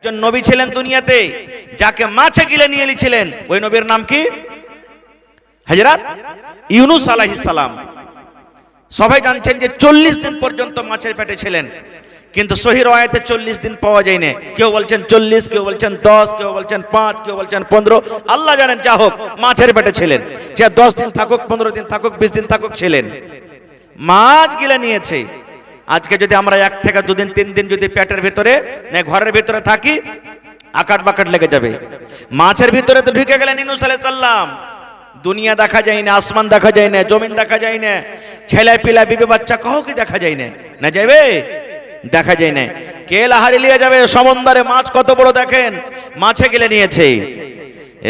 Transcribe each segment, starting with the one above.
একজন নবী ছিলেন দুনিয়াতে, যাকে মাছে গিলে নিয়ে এসেছিলেন। ওই নবীর নাম কি? হযরত ইউনূস আলাইহিস সালাম। সবাই জানছেন যে 40 দিন পর্যন্ত মাছের পেটে ছিলেন, কিন্তু সহিহ riwayate 40 দিন পাওয়া যায় না। কেউ বলছেন 40, কেউ বলছেন 10, কেউ বলছেন 5, কেউ বলছেন 15। আল্লাহ জানেন, যা হোক মাছের পেটে ছিলেন। যে 10 দিন থাকুক, 15 দিন থাকুক, 20 দিন থাকুক, ছিলেন। মাছ গিলে নিয়েছে। আজকে যদি আমরা 1 থেকে 2 দিন 3 দিন যদি পেটের ভিতরে না ঘরের ভিতরে থাকি, আকাট বাকাট লেগে যাবে। মাছের ভিতরে তো ঢুকে গেলেন ইউনূস আলাইহিস সালাম। দুনিয়া দেখা যায় না, আসমান দেখা যায় না, জমিন দেখা যায় না, ছেলে পিলা বিবি বাচ্চা কাউকে দেখা যায় না। না যাবে? দেখা যায় না। কে লাহারি নিয়ে যাবে? সমুদ্রে মাছ কত বড় দেখেন, মাছে গিলে নিয়েছে।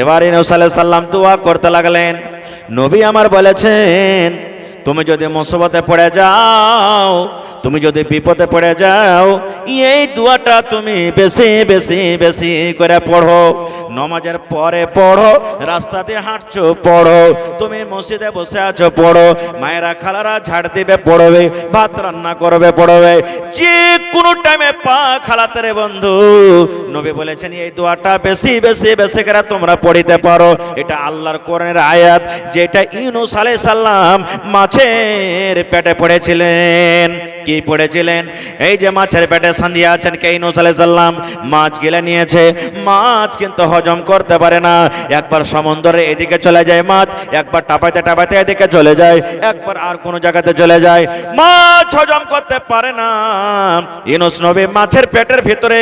এবার ইউনূস আলাইহিস সালাম দোয়া করতে লাগলেন। নবী আমার বলেছেন, তুমি যদি মুসিবতে পড়ে যাও, তুমি যদি বিপদে পড়ে যাও, এই দোয়াটা তুমি বেশি বেশি বেশি করে পড়ো। নামাজের পরে পড়ো, রাস্তাতে হাঁটছো পড়ো, তুমি মসজিদে বসে আছো পড়ো, মায়েরা খালারা ঝাড় দিবে পড়বে, ভাত রান্না করবে পড়বে, যে কোনো টাইমে পা খালাতে রে বন্ধু। নবী বলেছেন এই দোয়াটা বেশি বেশি বেশি করে তোমরা পড়িতে পারো। এটা আল্লাহর কোরআনের আয়াত, যেটা ইউনূস আলাইহিস সালাম মাছের পেটে পড়েছিলেন। কি পড়েছিলেন? এই যে মাছের পেটে সান্দিয়া আছেন কে? ইউনূস আলাইহিস সালাম। মাছ গিলে নিয়েছে। মাছ কিন্তু হজম করতে পারে না। একবার সমুদ্রে এদিকে চলে যায় মাছ, একবার টাপাইতে টাপাইতে এদিকে চলে যায়, একবার আর কোন জায়গাতে চলে যায়। মাছ হজম করতে পারে না। ইউনূস নবী মাছের পেটের ভিতরে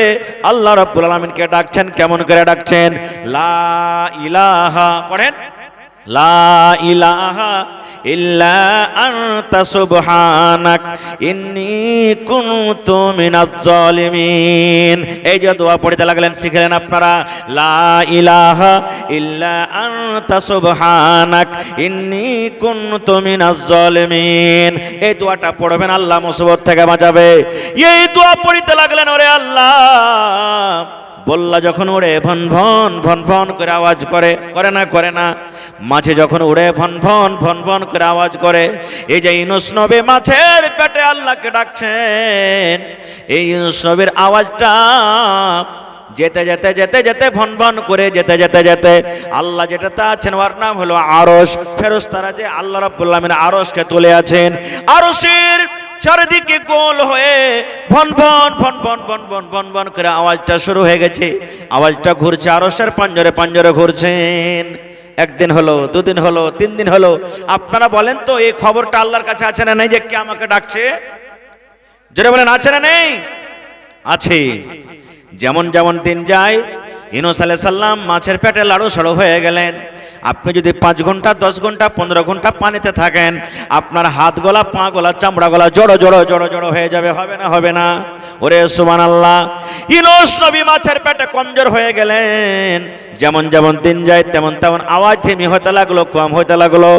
আল্লাহ রাব্বুল আলামিনকে ডাকছেন। কেমন করে ডাকছেন? লা ইলাহা, পড়েন, লা ইলাহা ইল্লা আনতা সুবহানাক ইন্নী কুনতু মিনাজ জালিমিন। এই যে দোয়া পড়তে লাগলেন, শিখলেন আপনারা, লা ইলাহা ইল্লা আনতা সুবহানাক ইন্নী কুনতু মিনাজ জালিমিন। এই দোয়াটা পড়বেন, আল্লাহ মুসিবত থেকে বাঁচাবে। এই দোয়া পড়তে লাগলেন। ওরে আল্লাহ, বল্লা যখন উড়ে ভন ভন ভন ভন করে আওয়াজ করে, করে না? করে না? মাছে যখন উড়ে ভন ভন ভন ভন করে আওয়াজ করে। এই যে ইউনূস নবী মাছের পেটে আল্লাহকে ডাকছেন, এই ইউনূস নবীর আওয়াজটা যেতে যেতে যেতে যেতে ভন ভন করে যেতে যেতে যেতে আল্লাহ যেটাতে আছেন ওর নাম হলো আরশ। ফেরেশতারা যে আল্লাহ রাব্বুল আলামিন আরশকে তুলে আছেন, আরশের চারিদিকে গোল হয়ে ভন ভন ভন ভন ভন ভন ভন ভন করে আওয়াজটা শুরু হয়ে গেছে। আওয়াজটা ঘুরছে, আরশের পাঞ্জরে পাঞ্জরে ঘুরছেন। 1 দিন হলো, 2 দিন হলো, 3 দিন হলো। আপনারা বলেন তো, এই খবরটা আল্লাহর কাছে আছে না নেই যে কে আমাকে ডাকছে? জোরে বলেন, আছে না নেই? আছে। যেমন যেমন দিন যায়, ইউনূস আলাইহিস সালাম মাছের পেটে লাড়ু সড়ো হয়ে গেলেন। আপনি যদি 5 ঘন্টা, 10 ঘন্টা, 15 ঘন্টা পানিতে থাকেন, আপনার হাত গলা, পা গলা, চামড়া গলা জড়ো জড়ো জড়ো জড়ো হয়ে যাবে। হবে না? হবে না? ওরে সুবহানাল্লাহ। ইউনূস নবী মাছের পেটে কমজোর হয়ে গেলেন। যেমন যেমন দিন যায় তেমন তেমন আওয়াজ থেমে হতে লাগলো, কম হতে লাগলো।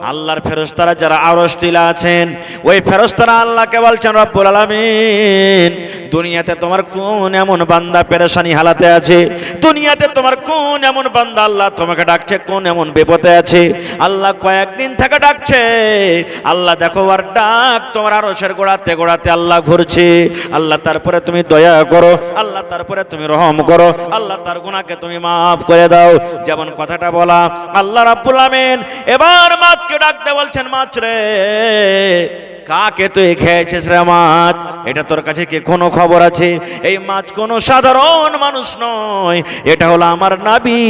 আল্লাহর ফেরেশতারা যারা আরশ তিলা আছেন, ওই ফেরেশতারা আল্লাহকে বলছেন, রব্বুল আলামিন, দুনিয়াতে তোমার কোন এমন বান্দা পেরেশানি হালাতে আছে? দুনিয়াতে তোমার কোন এমন বান্দা আল্লাহ তোমাকে ডাকছে, কোন এমন বিপদে আছে? আল্লাহ কয়েকদিন থেকে ডাকছে। আল্লাহ দেখো আর ডাক তোমার আরশের গোড়াতে গোড়াতে আল্লাহ ঘুরছে। আল্লাহ তারপরে তুমি দয়া করো, আল্লাহ তারপরে তুমি রহম করো, আল্লাহ তার গুনাহকে তুমি মাফ করে দাও। যেমন কথাটা বলা, আল্লাহ রাব্বুল আলামিন এবার মাছকে ডাকতে বলছেন, মাছ রে, কাকে তুই খেয়েছিস রে মাছ? এটা তোর কাছে কি কোনো খবর আছে? এই মাছ কোনো সাধারণ মানুষ নয়, এটা হলো আমার নবী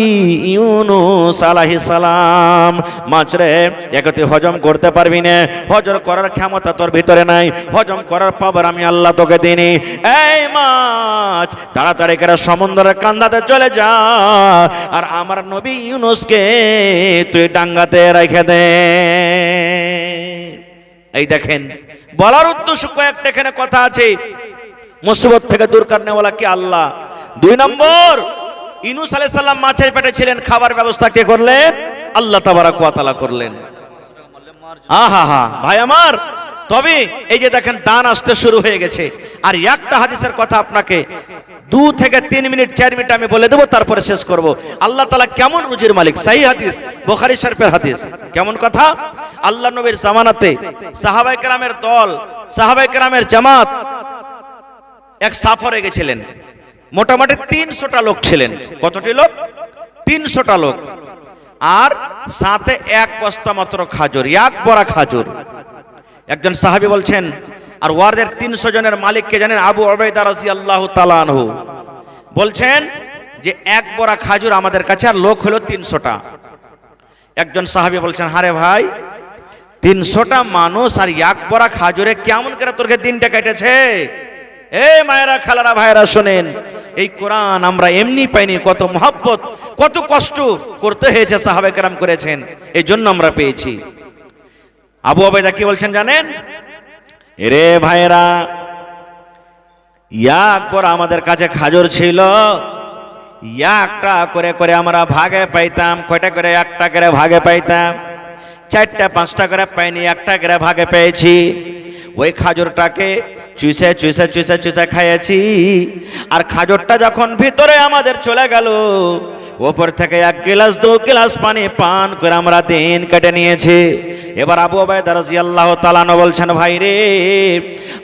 ইউনূস আলাইহিস সালাম। মাছ রে, একে তুই হজম করতে পারবি না, হজম করার ক্ষমতা তোর ভিতরে নাই, হজম করার পাওয়ার আমি আল্লাহ তোকে দিইনি। এই মাছ, তাড়াতাড়ি করে সমুদ্রের কান্দাতে চলে যা, আর আমার নবী ইউনূসকে তুই ডাঙ্গাতে রেখে দে। এই দেখেন, বলার উদ্দেশ্য কয়েকটা এখানে কথা আছে। মুসিবত থেকে দূর করনেওয়ালা কি? আল্লাহ। 2 নম্বর, ইউনূস আলাইহিস সালাম মাছের পেটে ছিলেন, খাবার ব্যবস্থা কে করলেন? আল্লাহ তাবারাক ওয়া তাআলা করলেন। আহা হা ভাই আমার, তবে এই যে দেখেন দান আসতে শুরু হয়ে গেছে। আর একটা হাদিসের কথা আপনাকে 2 থেকে 3 মিনিট 4 মিনিট আমি বলে দেবো, তারপরে শেষ করব। আল্লাহ তাআলা কেমন রুজির মালিক, সহিহ হাদিস, বুখারী শরীফের হাদিস। কেমন কথা? আল্লাহ নবীর জামানাতে সাহাবায়ে কেরামের দল, সাহাবায়ে কেরামের জামাত এক সফরে গেছিলেন। মোটামুটি 300টা লোক ছিলেন। কতটি লোক? 300টা লোক। আর সাথে এক বস্তা মাত্র খাজুর, এক বড়া খাজুর। একজন সাহাবী বলছেন, আর ওয়ারদের 300 জনের মালিক কে জানেন? আবু উবাইদা রাদিয়াল্লাহু তাআলা আনহু বলছেন যে এক বড়া খাজুর আমাদের কাছে, আর লোক হলো 300টা। একজন সাহাবী বলছেন, হারে ভাই, 300টা মানুষ আর এক বড়া খাজুরে কেমন করে তোর দিনটা কেটেছে? এই মায়েরা, খালারা, ভাইরা, শোনেন, এই কোরআন আমরা এমনি পাইনি, কত মহব্বত, কত কষ্ট করতে হয়েছে, সাহাবায়ে কেরাম করেছেন, এই জন্য আমরা পেয়েছি। আবু উবাইদা কি বলছেন জানেন? রে ভাইরা, একবার আমাদের কাছে খাজুর ছিল, একটা করে করে আমরা ভাগে পাইতাম। কয়টা করে? একটা করে ভাগে পাইতাম। 4টা 5টা করে পাইনি, একটা করে ভাগে পেয়েছি। ওই খাজুরটাকে চুষে চুষে চুষে চুষে খাইয়েছি। আর খাজুরটা যখন ভিতরে আমাদের চলে গেল, ওপর থেকে 1 গ্লাস 2 গ্লাস পানি পান করে আমরা দিন কেটে নিয়েছি। এবার আবু উবাইদা রাদিয়াল্লাহু তাআলা বলছেন, ভাই রে,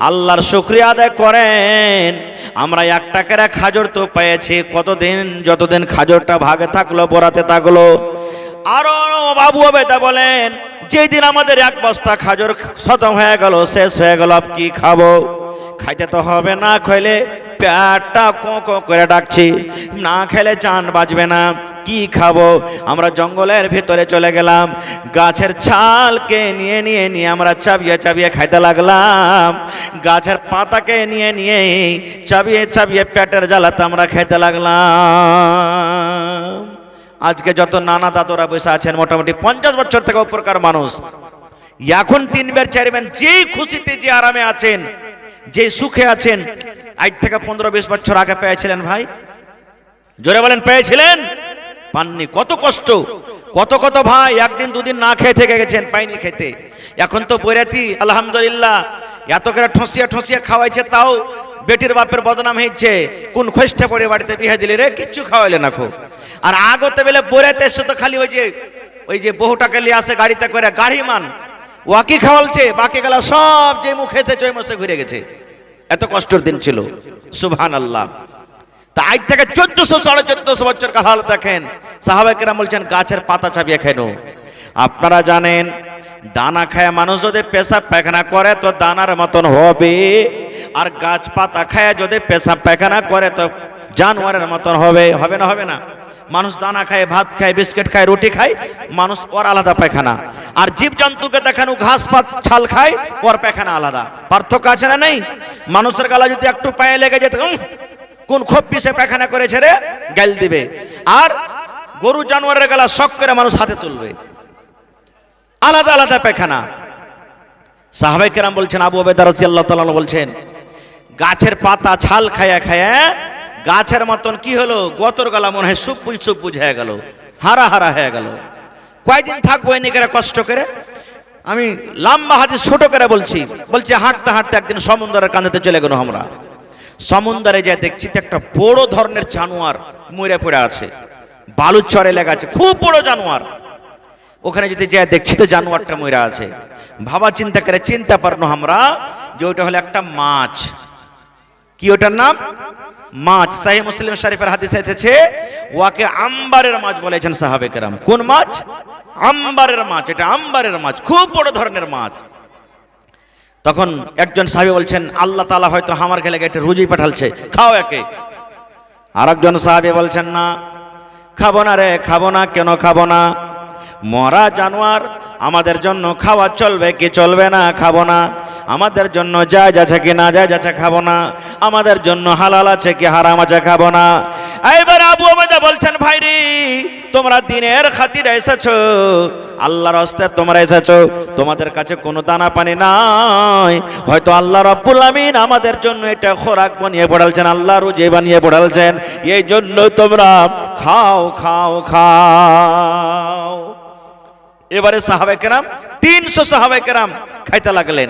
আল্লাহর শুকরিয়া আদায় করেন, আমরা একটা করে খাজুর তো পেয়েছি। কতদিন? যতদিন খাজুরটা ভাগে থাকলো, বরাতে থাকলো। আরো আবু উবাইদা বলেন, যেদিন আমাদের 1 বস্তা খাজুর খতম হয়ে গেল, শেষ হয়ে গেল, আপ কি খাবো? খাইতে তো হবে, না খাইলে পেটটা কো কো করে ডাকছি, না খেলে চান বাজবে না, কি খাবো? আমরা জঙ্গলের ভিতরে চলে গেলাম, গাছের ছালকে নিয়ে নিয়ে নিয়ে আমরা চাবিয়ে চাবিয়ে খাইতে লাগলাম। গাছের পাতাকে নিয়ে নিয়ে চাবিয়ে চাবিয়ে পেটের জ্বালাতে আমরা খাইতে লাগলাম। আজকে যত নানা দাদুরা বসে আছেন, মোটামুটি 50 বছর থেকে উপরকার মানুষ, এখন 3 বার 4 বার যেই খুশিতে, যে আরামে আছেন, যে সুখে আছেন, আজ থেকে 15-20 বছর আগে পেয়েছিলেন ভাই? জোরে বলেন, পেয়েছিলেন? পাননি। কত কষ্ট, কত কত ভাই একদিন দুদিন না খেয়ে থেকে গেছেন, পাইনি খেতে। এখন তো বৈরাতি, আলহামদুলিল্লাহ, এত করে ঠসিয়া ঠসিয়া খাওয়াইছে, তাও বেটির বাপের বদনাম হয়েছে। কোন খোঁজটা পড়ে বাড়িতে বিয়ে দিলে রে, কিচ্ছু খাওয়াইলে না খো। আর আগতে বেলে বৈরাতে এসে তো খালি ওই যে বহুটাকে নিয়ে আসে গাড়িতে করে, গাড়ি মান ওয়াকি খাওয়ালছে, বাকি গেলা সব যে মুখে এসেছে ওই মুখে ঘুরে গেছে। এত কষ্টের দিন ছিল, সুবহানাল্লাহ। তা আজ থেকে 1400-1450 বছর কাল দেখেন, সাহাবায়ে কেরাম বলছেন গাছের পাতা চাবিয়ে খেনো। আপনারা জানেন, দানা খায় মানুষ যদি পেশাব পায়খানা করে তো দানার মতন হবে, আর গাছ পাতা খায় যদি পেশাব পায়খানা করে তো জানোয়ারের মতন হবে। হবে না? হবে না? মানুষ দানা খায়, ভাত খায়, বিস্কিট খায়, রুটি খায়, মানুষ ওর আলাদা পায়খানা। আর জীবজন্তুকে দেখানো ঘাস পাত ছাল খায়, ওর পায়খানা আলাদা। পার্থক্য আছে না নেই? মানুষের গালা যদি একটু পায়ে লেগে যেত, কোন খোপ পিসে পায়খানা করেছে রে, গাল দিবে। আর গরু জানোয়ারের গালা শক করে মানুষ হাতে তুলবে, আলাদা আলাদা পায়খানা। সাহাবায়ে কেরাম বলছেন, আবু উবাইদা রাদিয়াল্লাহু তাআলা বলছেন, গাছের পাতা ছাল খায়া খায়া গাছের মতন কি হলো, গতর গলা মনে হয় সুপুজ সুপুজ হয়ে গেল, হারা হারা হয়ে গেল। কয়দিন থাকবো এনে করে কষ্ট করে? আমি লম্বা হাদিস ছোট করে বলছি। বলছে হাঁটতে হাঁটতে একদিন সমুদ্রের কাঁধেতে চলে গেল। আমরা সমুদ্রে যা দেখছি একটা বড় ধরনের জানোয়ার মরে পড়ে আছে, বালুর চরে লেগে আছে, খুব বড় জানোয়ার। ওখানে যদি যা দেখছি তো জানোয়ারটা মরে আছে। ভাবা চিন্তা করে চিন্তা পারনো আমরা যে ওইটা হলো একটা মাছ। কি ওটার নাম? মাছ। সহিহ মুসলিম শরীফের হাদিসে এসেছে, ওয়াকে আম্বারের মাছ বলেছেন সাহাবে কেরাম। কোন মাছ? আম্বারের মাছ। এটা আম্বারের মাছ, খুব বড় ধরনের মাছ। তখন একজন সাহাবী বলছেন, আল্লাহ তাআলা হয়তো আমার খেলে একটা রুজি পাঠালছে, খাও একে। আর একজন সাহাবী বলছেন, না খাবো না রে, খাবো না। কেন খাবো না? মরা জানোয়ার আমাদের জন্য খাওয়া চলবে কি চলবে না? খাবো না। আমাদের জন্য জায়েজ আছে কি না জায়েজ আছে? খাবো না। আমাদের জন্য হালাল আছে কি হারাম আছে? খাবো না। এবার আবু উবাইদা বলছেন, ভাই রে, তোমরা দিনের খাতিরে এসেছো, আল্লাহর রাস্তায় তোমরা এসেছো, তোমাদের কাছে কোনো দানা পানি নাই, হয়তো আল্লাহ রাব্বুল আমিন আমাদের জন্য এটা খোরাক বানিয়ে পড়ালছেন, আল্লাহ রুজি বানিয়ে পড়ালছেন, এই জন্য তোমরা খাও খাও খাও। এবারে সাহাবায়ে কেরাম 300 সাহাবায়ে কেরাম খাইতে লাগলেন।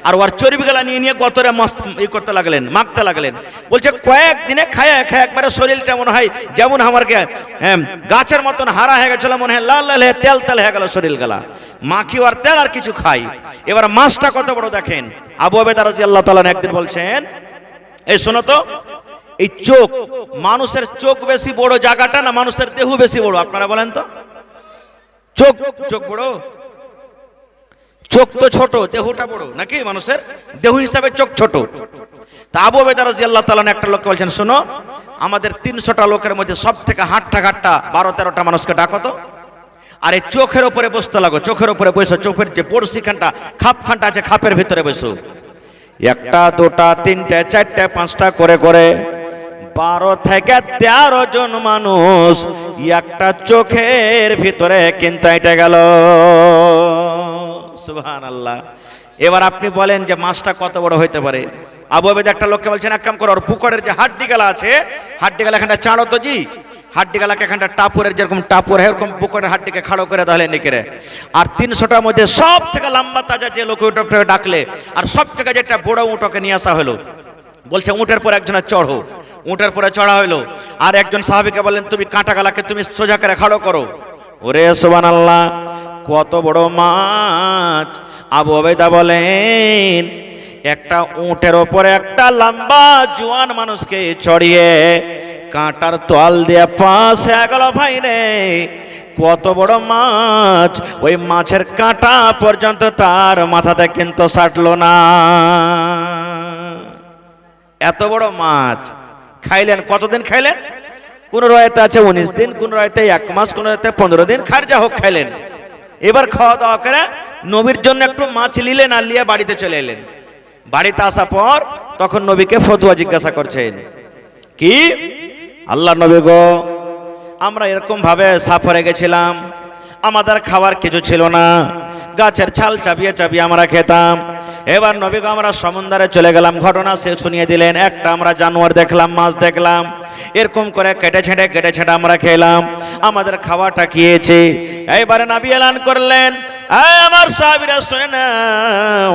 আর ওর চর্বিগুলা নিয়ে নিয়ে গতরে মস্ত করতে লাগলেন, মাখতে লাগলেন। বলছে কয়েকদিনে খায় খায় একবারে শরীরটা মনে হয় যেমন আমারকে গাছের মতন হারা হয়ে গেছিল, মনে হয় লাল লাল হয়ে তেল তেল হয়ে গেল শরীর গেলা। মাখি আর তেল আর কিছু খাই। এবার মাছটা কত বড় দেখেন। আবু উবাইদা রাদিয়াল্লাহু তাআলা একদিন বলছেন, এই শোনো তো, এই চোখ, মানুষের চোখ বেশি বড় জায়গাটা না মানুষের দেহ বেশি বড়? আপনারা বলেন তো। চোখ চোখ বড়? চোখ তো ছোট, দেহটা বড় নাকি? মানুষের দেহ হিসাবে চোখ ছোট। তা আবু উবাইদা রাদিয়াল্লাহু তাআলা একটা লোককে বলছেন, শোনো, আমাদের 300টা লোকের মধ্যে সব থেকে হাট্টা 12-13টা মানুষকে ডাকো তো, আর এই চোখের উপরে বসতে লাগো, চোখের উপরে বসো, চোখের যে পড়শিখানটা খাপখানটা আছে খাপের ভিতরে বসো। 1টা 2টা 3টে 4টে 5টা করে করে 12 থেকে 13 জন মানুষ একটা চোখের ভিতরে কিন্তু এটা গেল। সুবহানাল্লাহ। এবার আপনি বলেন যে মাছটা কত বড় হইতে পারে? আবু উবাইদা একটা লোককে বলছেন, এক কাম করো, ওর পুকুরের যে হাড্ডিগালা আছে, হাড্ডিগালা এখানটা চাঁড়ো তো জি, হাড্ডিগালাকে এখানটা টাপুরের যেরকম টাপুর এরকম পুকুরের হাড্ডিকে খাড়ো করে তাহলে নিকেরে। আর 300টার মধ্যে সব থেকে লম্বা তাজা যে লোক উঠে ডাকলে, আর সব থেকে যেটা বড় উঁটকে নিয়ে আসা হলো, বলছে উঁটের পর একজনের চড়ো, উঁটের পরে চড়া হইলো। আর একজন সাহাবীকে বলেন, তুমি কাঁটাগালাকে তুমি সোজা করে খাড়ো করো। ওরে সুবহানাল্লাহ, কত বড় মাছ! আবু উবাইদা বলেন, একটা উটের ওপরে একটা লম্বা জোয়ান মানুষকে চড়িয়ে কাঁটার তোয়াল দিয়ে পাশে গেল। ভাই রে, কত বড় মাছ! ওই মাছের কাঁটা পর্যন্ত তার মাথাতে কিন্তু সাটলো না। এত বড় মাছ খাইলেন। কতদিন খাইলেন? কোন রায়তে আছে 19 দিন, কোন রায়তে 1 মাস, কোন রায়তে 15 দিন, খার যা হোক খাইলেন। এবার খাওয়া দাওয়া করে নবীর জন্য একটু মাছ নিলেন আর নিয়ে বাড়িতে চলে এলেন। বাড়িতে আসা পর তখন নবীকে ফতোয়া জিজ্ঞাসা করছেন, কি আল্লাহ নবী গো, আমরা এরকম ভাবে সফরে গেছিলাম, আমাদের খাবার কিছু ছিল না, গাছের ছাল চাপিয়ে চাপিয়ে আমরা খেতাম। এবার নবী গো, আমরা সমুদ্রে চলে গেলাম, ঘটনা সে শুনিয়ে দিলেন। একটা আমরা জানোয়ার দেখলাম, মাছ দেখলাম, এরকম করে কেটে ছেঁটে আমরা খেলাম, আমাদের খাওয়াটা খেয়েছে। এইবারে নবী এলান করলেন, আমার সাহাবীরা শুনে নাও,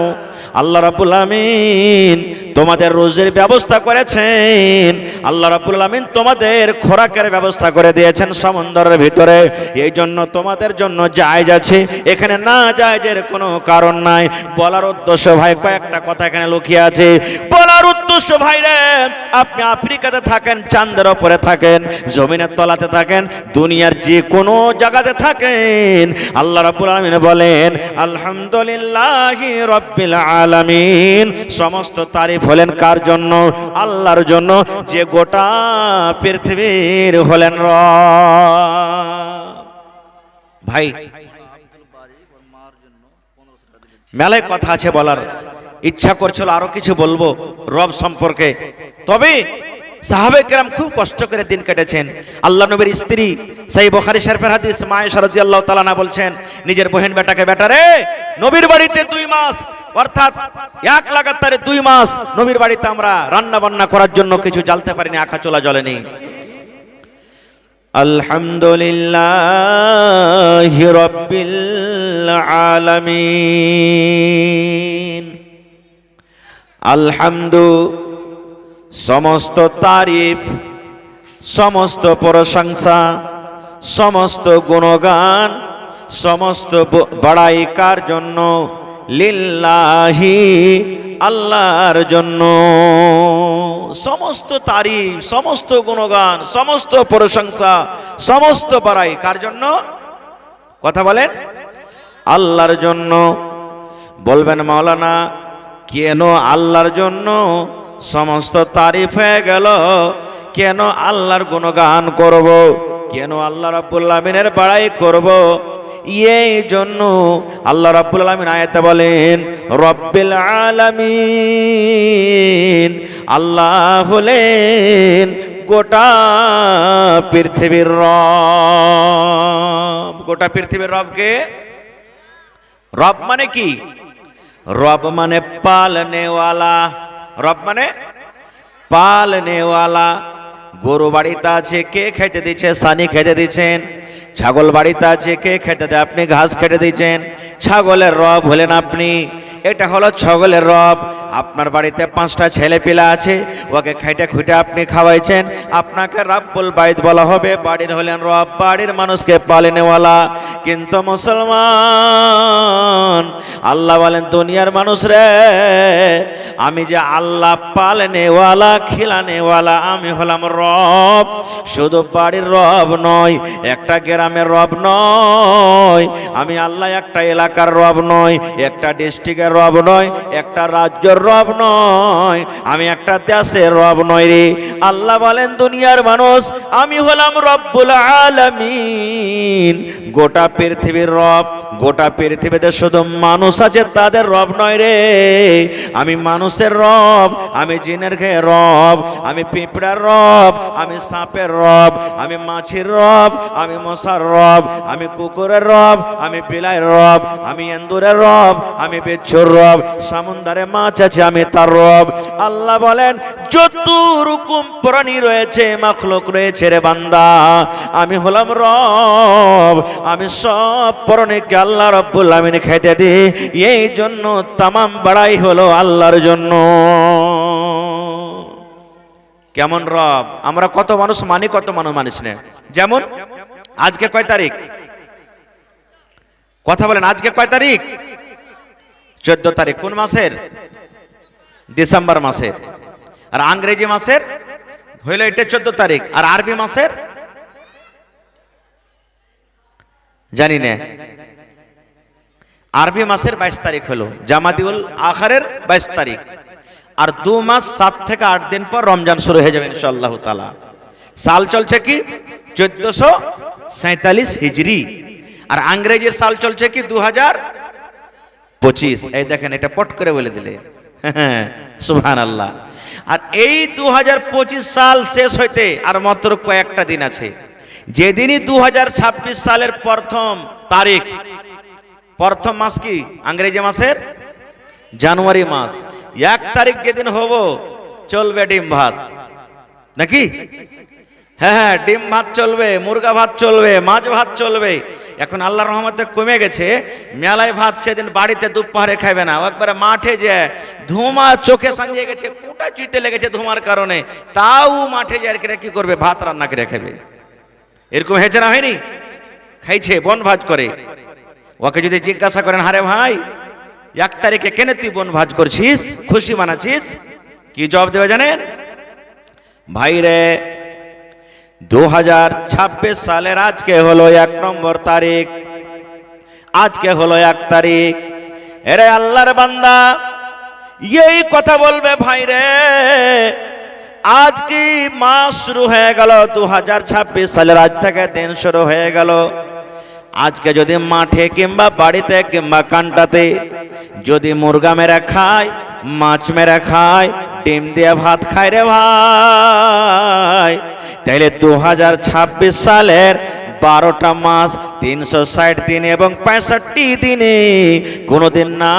আল্লাহ রাব্বুল আমিন তোমাদের রোজের ব্যবস্থা করেছেন, আল্লাহ রাব্বুল আমিন তোমাদের খোরাকের ব্যবস্থা করে দিয়েছেন সমুদ্রের ভিতরে। এই জন্য তোমাদের জন্য জায়েজ আছে, এখানে না জায়েজের কোনো কারণ নাই। বলার উদ্দেশ্য ভাই, কয়েকটা কথা এখানে লুকিয়ে আছে। বলার উদ্দেশ্য ভাই রে, আপনি আফ্রিকাতে থাকেন, চাঁদের উপরে থাকেন, জমিনের তলাতে থাকেন, দুনিয়ার যে কোনো জায়গাতে থাকেন, আল্লাহ রাব্বুল আমিন বলেন আলহামদুলিল্লাহি রাব্বিল আলামিন। সমস্ত তারিফ হলেন কার জন্য? আল্লাহর জন্য, যে গোটা পৃথিবীর হলেন রব। ভাই মেলায় কথা আছে বলার, ইচ্ছা করছিল আরো কিছু বলবো রব সম্পর্কে, তবে সাহাবায়ে কেরাম খুব কষ্ট করে দিন কেটেছেন। আল্লাহ নবীর স্ত্রী, সহিহ বুখারী শরীফের হাদিস, মা আয়েশা রাদিয়াল্লাহু তাআলা না বলছেন নিজের বহেন বেটাকে, বেটা রে, নবীর বাড়িতে 2 মাস, অর্থাৎ এক লাগাতারে 2 মাস নবীর বাড়িতে আমরা রান্না বান্না করার জন্য কিছু জ্বালতে পারিনি, আখা চোলা জ্বলেনি। আলহামদুলিল্লাহি রাব্বিল আলামিন। আলহামদু, সমস্ত তারিফ, সমস্ত প্রশংসা, সমস্ত গুণগান, সমস্ত বড়াই কার জন্য? লিল্লাহি, আল্লাহর জন্য। সমস্ত তারিফ, সমস্ত গুণগান, সমস্ত প্রশংসা, সমস্ত বড়াই কার জন্য? কথা বলেন, আল্লাহর জন্য। বলবেন মাওলানা, কেন আল্লাহর জন্য সমস্ত তারিফ হয়ে গেল, কেন আল্লাহর গুণগান করব, কেন আল্লাহ রাব্বুল আমিনের বড়াই করব? এই জন্য আল্লাহ রাব্বুল আলামিন আয়াতে বলেন রব্বিল আলামিন। আল্লাহ হলেন গোটা পৃথিবীর রব। গোটা পৃথিবীর রবকে, রব মানে কি? রব মানে পালনেওয়ালা। রব মানে পালনেওয়ালা। গরু বাড়িতে আছে, কে খেতে দিচ্ছে? সানি খেতে দিচ্ছেন। ছাগল বাড়িতে আছে, কে খেতে দেয়? আপনি ঘাস খেতে দিচ্ছেন। ছাগলের রব হলেন আপনি। এটা হলো ছাগলের রব। আপনার বাড়িতে 5টা ছেলে পিলা আছে, ওকে খাইটে খুঁটে আপনি খাওয়াইছেন, আপনাকে রাব্বুল বাইত বলা হবে। বাড়ির হলেন রব, বাড়ির মানুষকে পালনেওয়ালা। কিন্তু মুসলমান, আল্লাহ বলেন দুনিয়ার মানুষ রে, আমি যে আল্লাহ পালনেওয়ালা খিলানেওয়ালা, আমি হলাম রব। শুধু বাড়ির রব নয়, একটা গ্রামের রব নয়, আমি আল্লাহ একটা এলাকার রব নয়, একটা ডিস্ট্রিক্টের রব নয়, একটা রাজ্যের রব নয়, আমি একটা দেশের রব নয় রে। আল্লাহ বলেন দুনিয়ার মানুষ, আমি হলাম রব্বুল আলামিন, গোটা পৃথিবীর রব। গোটা পৃথিবীতে শুধু মানুষ আছে, তাদের রব নয় রে। আমি মানুষের রব, আমি জিনের খেয়ে রব, আমি পিঁপড়ার রব, আমি সাপের রব, আমি মাছির রব, আমি মশার রব, আমি কুকুরের রব, আমি বিলাইয়ের রব, আমি এন্দুরের রব, আমি বিচ্ছুর রব, সমুদ্রে মাছ আছে আমি তার রব। আল্লাহ বলেন যত রকম প্রাণী রয়েছে, মাখলুক রয়েছে রে বান্দা, আমি হলাম রব। আমি সব প্রাণীকে আল্লাহ রব্বুল আমিন খেতে দিই, এই জন্য তামাম বাড়াই হলো আল্লাহর জন্য। কেমন রব? আমরা কত মানুষ মানি, কত মানুষ মানিস না। যেমন আজকে কয় তারিখ? কথা বলেন, আজকে কয় তারিখ? 14 তারিখ। কোন মাসের? ডিসেম্বর মাসের। আর ইংরেজি মাসের হইল এটা 14 তারিখ। আর আরবি মাসের জানি না, আরবি মাসের 22 তারিখ হলো জামাদিউল আখারের 22 তারিখ। আর 2 মাস 7 থেকে 8 দিন পর রমজান শুরু হয়ে যাবে ইনশাআল্লাহ তাআলা। সাল চলছে কি 1447 হিজরি, আর ইংরেজির সাল চলছে কি 2025। এই দেখেন, এটা পট করে বলে দিলে, সুবহানাল্লাহ। আর এই 2025 সাল শেষ হইতে আর মাত্র কয়েকটা দিন আছে। যেদিনই 2026 সালের প্রথম তারিখ, প্রথম মাস কি ইংরেজি মাসের? জানুয়ারি মাস। 1 তারিখ যেদিন হব, চলবে ডিম ভাত, নাকি? হ্যাঁ, ডিম ভাত চলবে, মুরগা ভাত চলবে, মাছ ভাত চলবে। এখন আল্লাহর রহমতে কমে গেছে। মেলায় ভাত সেদিন বাড়িতে দুপুরে খাইবে না, একবারে মাঠে যে ধুমা চোখে সাজিয়ে গেছে, কোটা চুইতে লেগেছে ধুমার কারণে, তাও মাঠে যে আর কি করবে, ভাত রান্না করে খাবে। এরকম হয়েছে না হয়নি? খাইছে, বনভাজ করে। ওকে যদি জিজ্ঞাসা করেন, হারে ভাই 1 তারিখে কেন তুই বনভাজ করছিস, খুশি মানাচ্ছিস, কি জবাব দেবে জানেন? ভাই রে, 2026 সালের আজকে হলো 1 নম্বর তারিখ, আজকে হলো 1 তারিখ। এরে আল্লাহর বান্দা, এই কথা বলবে ভাই রে, আজ কি মাস শুরু হয়ে গেল, 2026 সালের আজ থেকে দিন শুরু হয়ে গেল। আজকে যদি মাঠে কিংবা বাড়িতে কিংবা কান্টাতে যদি মুরগা মেরে খায়, মাছ মেরে খায়, ডিম দিয়ে ভাত খায় রে ভাই, তাহলে 2026 সালের 12টা মাস 360 দিন এবং 65 দিনে কোনোদিন না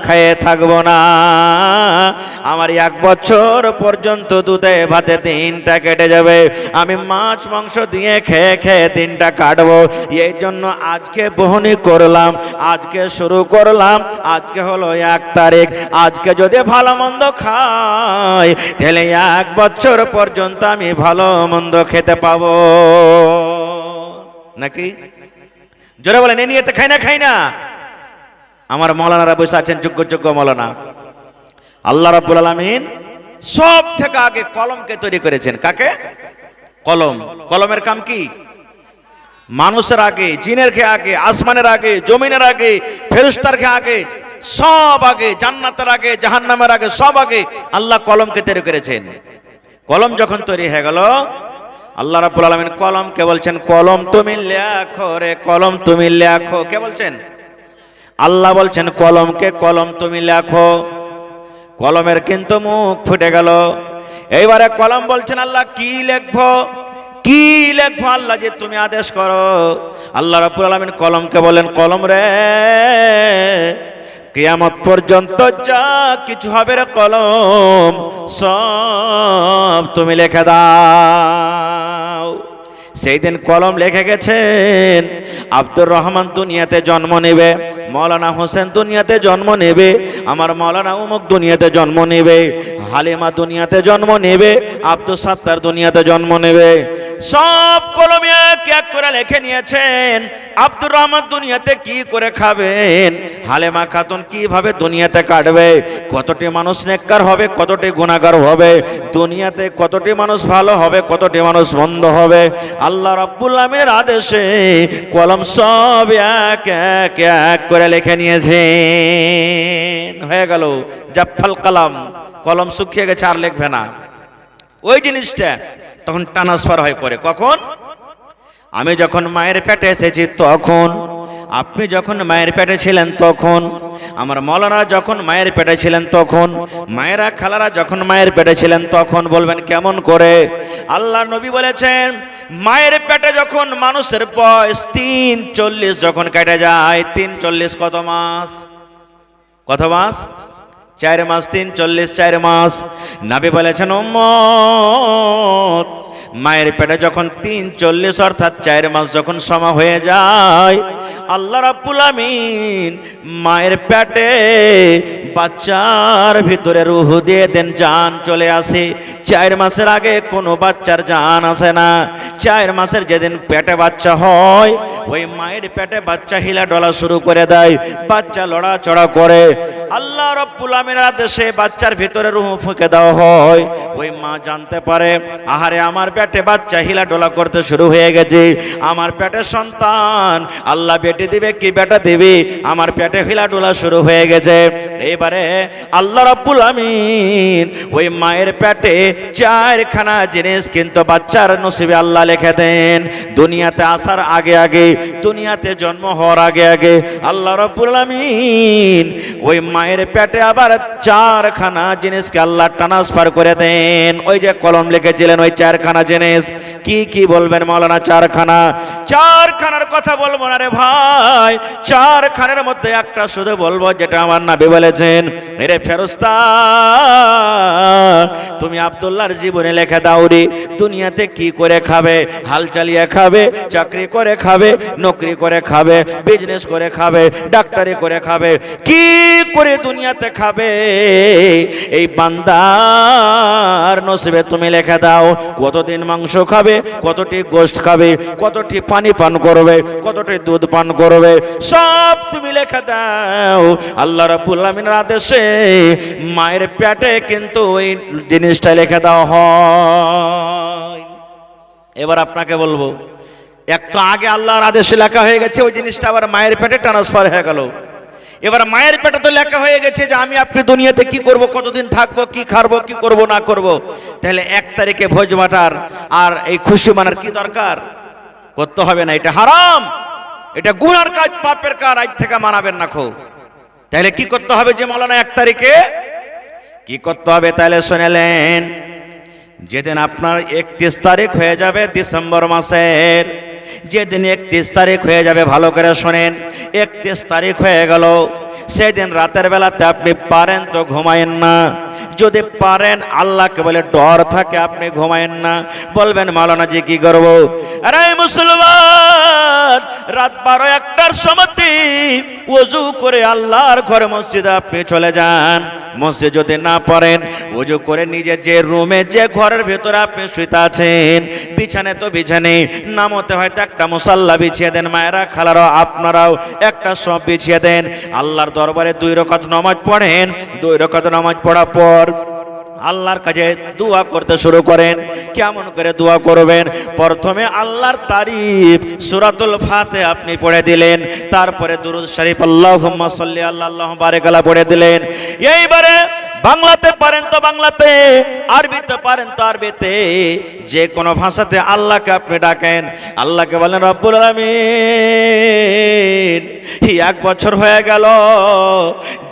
খেয়ে থাকবো না। আমার 1 বছর পর্যন্ত দুধে ভাতে দিনটা কেটে যাবে, আমি মাছ মাংস দিয়ে খেয়ে খেয়ে দিনটা কাটবো। এই জন্য আজকে বহনি করলাম, আজকে শুরু করলাম, আজকে হলো 1 তারিখ। আজকে যদি ভালো মন্দ খাই, তাহলে 1 বছর পর্যন্ত আমি ভালো মন্দ খেতে পাবো, নাকি? জোরে বলেন, এ নিয়ে তো খাই না। আমার মৌলানারা বসে আছেন, যোগ্য যোগ্য মৌলানা। আল্লাহ রাব্বুল আলামিন সব থেকে আগে কলমকে তৈরি করেছেন। কাকে? কলম। কলমের কাম কি? মানুষের আগে, জিনের খেয়ে আগে, আসমানের আগে, জমিনের আগে, ফেরেশতার খেয়ে আগে, সব আগে, জান্নাতের আগে, জাহান্নামের আগে, সব আগে আল্লাহ কলমকে তৈরি করেছেন। কলম যখন তৈরি হয়ে গেল, আল্লাহ রাব্বুল আলামিন কলমকে বলছেন, কলম তুমি লেখো রে, কলম তুমি লেখো। কে বলছেন? আল্লাহ বলছেন কলমকে, কলম তুমি লেখো। কলমের কিন্তু মুখ ফুটে গেল। এইবারে কলম বলছেন, আল্লাহ কি লিখবো, কি লিখবো আল্লাহ, যে তুমি আদেশ করো। আল্লাহ রাব্বুল আলামিন কলমকে বলেন, কলম রে, কিয়ামত পর্যন্ত যা কিছু হবে রে কলম, সব তুমি লিখে দাও। সেই দিন কলম লিখে গেছেন, আব্দুর রহমান দুনিয়াতে জন্ম নেবে, মৌলানা হোসেন দুনিয়াতে জন্ম নেবে, আমার মৌলানা উমুক দুনিয়াতে জন্ম নেবে, হালিমা দুনিয়াতে জন্ম নেবে, আব্দুল সাত্তার দুনিয়াতে জন্ম নেবে। সব কলমে এক এক করে লিখে নিয়েছেন আব্দুর রহমান দুনিয়াতে কি করে খাবেন, হালেমা খাতুন কিভাবে দুনিয়াতে কাটবে, কতটি মানুষ নেককার হবে, কতটি গুনাহগার হবে, দুনিয়াতে কতটি মানুষ ভালো হবে, কতটি মানুষ মন্দ হবে। আল্লাহ রাব্বুল আলামিনের আদেশে কলম সব এক এক এক করে লিখে নিয়েছেন। হয়ে গেল জাফাল কালাম, কলম শুকিয়ে গেছে, আর লিখবে না। ওই জিনিসটা তখন ট্রান্সফার হয়ে পড়ে কখন? আমি যখন মায়ের পেটে এসেছি তখন, আপনি যখন মায়ের পেটে ছিলেন তখন, আমার মৌলানা যখন মায়ের পেটে ছিলেন তখন, মায়েরা খালারা যখন মায়ের পেটে ছিলেন তখন। বলবেন কেমন করে? আল্লাহ নবী বলেছেন মায়ের পেটে যখন মানুষের বয়স 43 যখন কেটে যায়, 43 কত মাস? কত মাস? 4 মাস। 43 4 মাস। নবী বলেছেন উম্মত মায়ের পেটে যখন 43 অর্থাৎ 4 মাস যখন সময় হয়ে যায়, আল্লাহ রাব্বুল আমিন মায়ের পেটে বাচ্চার ভিতরে রূহ দিয়ে দেন, জান চলে আসে। 4 মাসের আগে কোনো বাচ্চার জান আসে না। 4 মাসের যেদিন পেটে বাচ্চা হয়, ওই মায়ের পেটে বাচ্চা হিলা ডলা শুরু করে দেয়, বাচ্চা লড়াচড়া করে। আল্লাহ রাব্বুল আমিনের আদেশে বাচ্চার ভিতরে রূহ ফুঁকে দেওয়া হয়। ওই মা জানতে পারে আহারে আমার পেটে বাচ্চা হিলা ডলা করতে শুরু হয়ে গেছে, আমার পেটে সন্তান, আল্লাহ বেটি দিবে কি বেটা দিবে, আমার পেটে হিলা ডলা শুরু হয়ে গেছে। এবারে আল্লাহ রাব্বুল আমিন ওই মায়ের পেটে 4খানা জিনিস কিন্তু বাচ্চার নসিবে আল্লাহ লিখে দেন। দুনিয়াতে আসার আগে আগে, দুনিয়াতে জন্ম হওয়ার আগে আগে আল্লাহ রাব্বুল আমিন ওই মায়ের পেটে আবার 4খানা জিনিসকে আল্লাহ ট্রান্সফার করে দেন। ওই যে কলম লিখেছিলেন ওই 4খানা জিনিস কি কি বলবেন মাওলানা? 4খানার কথা বলবো না রে ভাই, 4খানার মধ্যে একটা শুধু বলবো যেটা আমার নবী বলেছেন, এরে ফেরেশতা তুমি আব্দুল্লাহর জীবনে লেখা দাও রে, দুনিয়াতে কি করে খাবে, হাল চালিয়ে খাবে, চাকরি করে খাবে, নকরি করে খাবে, বিজনেস করে খাবে, ডাক্তারি করে খাবে, কি করে দুনিয়াতে খাবে, এই বান্দার নসিবে তুমি লেখা দাও। কতদিন মাংস খাবে, কতটি গোশত খাবে, কতটি পানি পান করবে, কতটি দুধ পান করবে, সব তুমি লেখা দাও। আল্লাহ রাব্বুল আমিনের আদেশে মায়ের পেটে কিন্তু ওই জিনিসটা লেখা দেওয়া হয়। এবার আপনাকে বলবো, এক তো আগে আল্লাহর আদেশে লেখা হয়ে গেছে, ওই জিনিসটা আবার মায়ের পেটে ট্রান্সফার হয়ে গেল। এবার মায়ের পেটে তো লেখা হয়ে গেছে যে আমি আপনি দুনিয়াতে কি করব, কতদিন থাকবো, কি খাবো, কি করব না করব। তাহলে 1 তারিখে ভোজ মাটার আর এই খুশি মানার কি দরকার? করতে হবে না, এটা হারাম, এটা গুনার কাজ, পাপের কাজ, আজ থেকে মানাবেন না খো। তাহলে কি করতে হবে যে মাওলানা 1 তারিখে কি করতে হবে? তাহলে শুনেলেন, যেদিন আপনার 31 তারিখ হয়ে যাবে ডিসেম্বর মাসের, যেদিন 31 তারিখ হয়ে যাবে, ভালো করে শোনেন, 31 তারিখ হয়ে গেল, সেদিন রাতের বেলাতে আপনি পারেন তো ঘুমায়েন না। যদি পারেন, আল্লাহকে বলে ডর থাকে, আপনি ঘুমায়েন না। বলবেন মাওলানা জি কি করব? আরে মুসলমান, রাত 12-1টার সময়তে ওযু করে আল্লাহর ঘরে মসজিদে আপনি চলে যান। মসজিদ যদি না পারেন, ওযু করে নিজে যে রুমে, যে ঘরের ভেতরে আপনি শুইতে আছেন, বিছানে তো বিছানে, নামতে হয়তো একটা মুসাল্লা বিছিয়ে দেন। মায়েরা খালারাও আপনারাও একটা সব বিছিয়ে দেন। আল্লাহর দরবারে 2 রাকাত নামাজ পড়েন। 2 রাকাত নামাজ পড়ার পর আল্লাহর কাছে দোয়া করতে শুরু করেন। কেমন করে দোয়া করবেন? প্রথমে আল্লাহর তারিফ সূরাতুল ফাতিহা আপনি পড়ে দিলেন, তারপরে দুরূদ শরীফ আল্লাহুম্মা সাল্লি আল্লাহু বারিক আলা পড়ে দিলেন। এইবারে বাংলাতে পারেন তো বাংলাতে, আরবিতে পারেন তো আরবিতে, যে কোনো ভাষাতে আল্লাহকে আপনি ডাকেন। আল্লাহকে বলেন রব্বুল আলামিন 1 বছর হয়ে গেল,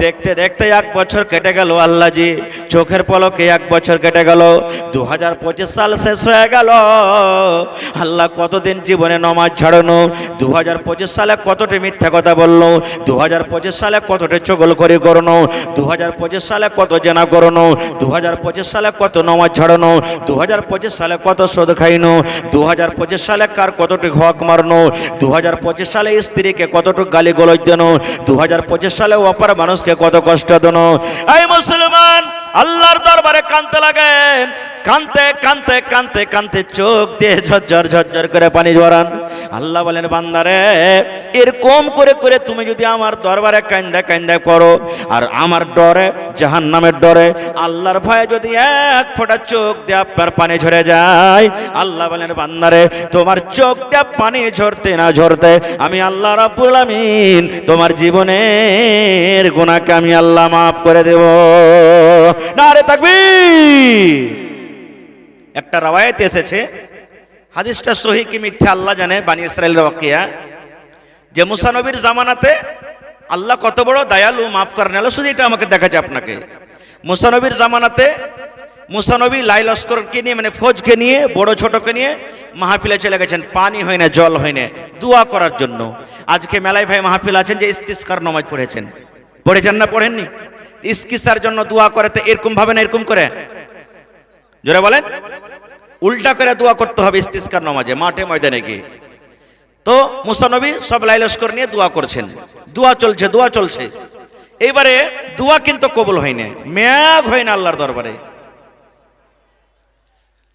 দেখতে দেখতে 1 বছর কেটে গেল। আল্লাহ জি চোখের পলকে 1 বছর কেটে গেল। 2025 সাল শেষ হয়ে গেল। আল্লাহ কতদিন জীবনে নামাজ ছাড়ানো, 2025 সালে কতটি মিথ্যা কথা বললো, 2025 সালে কতটি চগলখড়ি করনো, 2025 সালে কত জেনা করনো, 2025 সালে কত নামাজ ছাড়ানো, 2025 সালে কত সুদ খাইনো, 2025 সালে কার কতটি হক মারনো, 2025 সালে স্ত্রীকে কতটুকু গালি গলজ দেন, 2025 সালে অপর মানুষকে কত কষ্ট দেন। এই মুসলমান, আল্লাহর দরবারে কাঁদতে লাগেন, কানতে কানতে কানতে কানতে চোখ দিয়ে ঝরঝর ঝরঝর করে পানি ঝরান। আল্লাহ বলেন বান্দারে এরকম করে করে তুমি যদি আমার দরবারে কান্দা কান্দা করো আর আমার ডরে জাহান্নামের ডরে আল্লাহর ভয়ে যদি এক ফোঁটা চোখ দিয়ে আপনার পানি ঝরে যায়, আল্লাহ বলেন বান্দারে তোমার চোখ দিয়ে পানি ঝরতে না ঝরতে আমি আল্লাহ রাব্বুল আমিন তোমার জীবনের গুনাহকে আমি আল্লাহ মাফ করে দেব। নারে তাকবীর। একটা রওয়ায়াতে এসেছে, হাদিসটা সহিহ কি মিথ্যা আল্লাহ জানে, বানি ইসরাইলের ওয়াকিয়া, যে মুসা নবীর জামানাতে আল্লাহ কত বড় দয়ালু, মাফ করেন আল্লাহ। শুধু এটা আমাকে দেখাচ্ছে আপনাকে। মুসা নবীর জামানাতে মুসা নবী লাই লস্করকে নিয়ে মানে ফৌজকে নিয়ে বড় ছোটকে নিয়ে মাহফিলে চলে গেছেন, পানি হয় না জল হয় না, দোয়া করার জন্য। আজকে মেলায় ভাই মাহফিল আছেন যে ইস্তিসকার নামাজ পড়েছেন, পড়েছেন না পড়েননি? ইস্তিসকার জন্য দোয়া করে তো এরকম ভাবে না এরকম করে, জোরে বলেন, উল্টা করে দোয়া করতে হবে ইস্তিসকার নামাজে মাঠে ময়দানে গিয়ে। তো মুসা নবী সব লাই লস্কর নিয়ে দোয়া করছেন, দোয়া চলছে দোয়া চলছে। এইবারে দোয়া কিন্তু কবুল হয় না, মেঘ হয় না আল্লাহর দরবারে।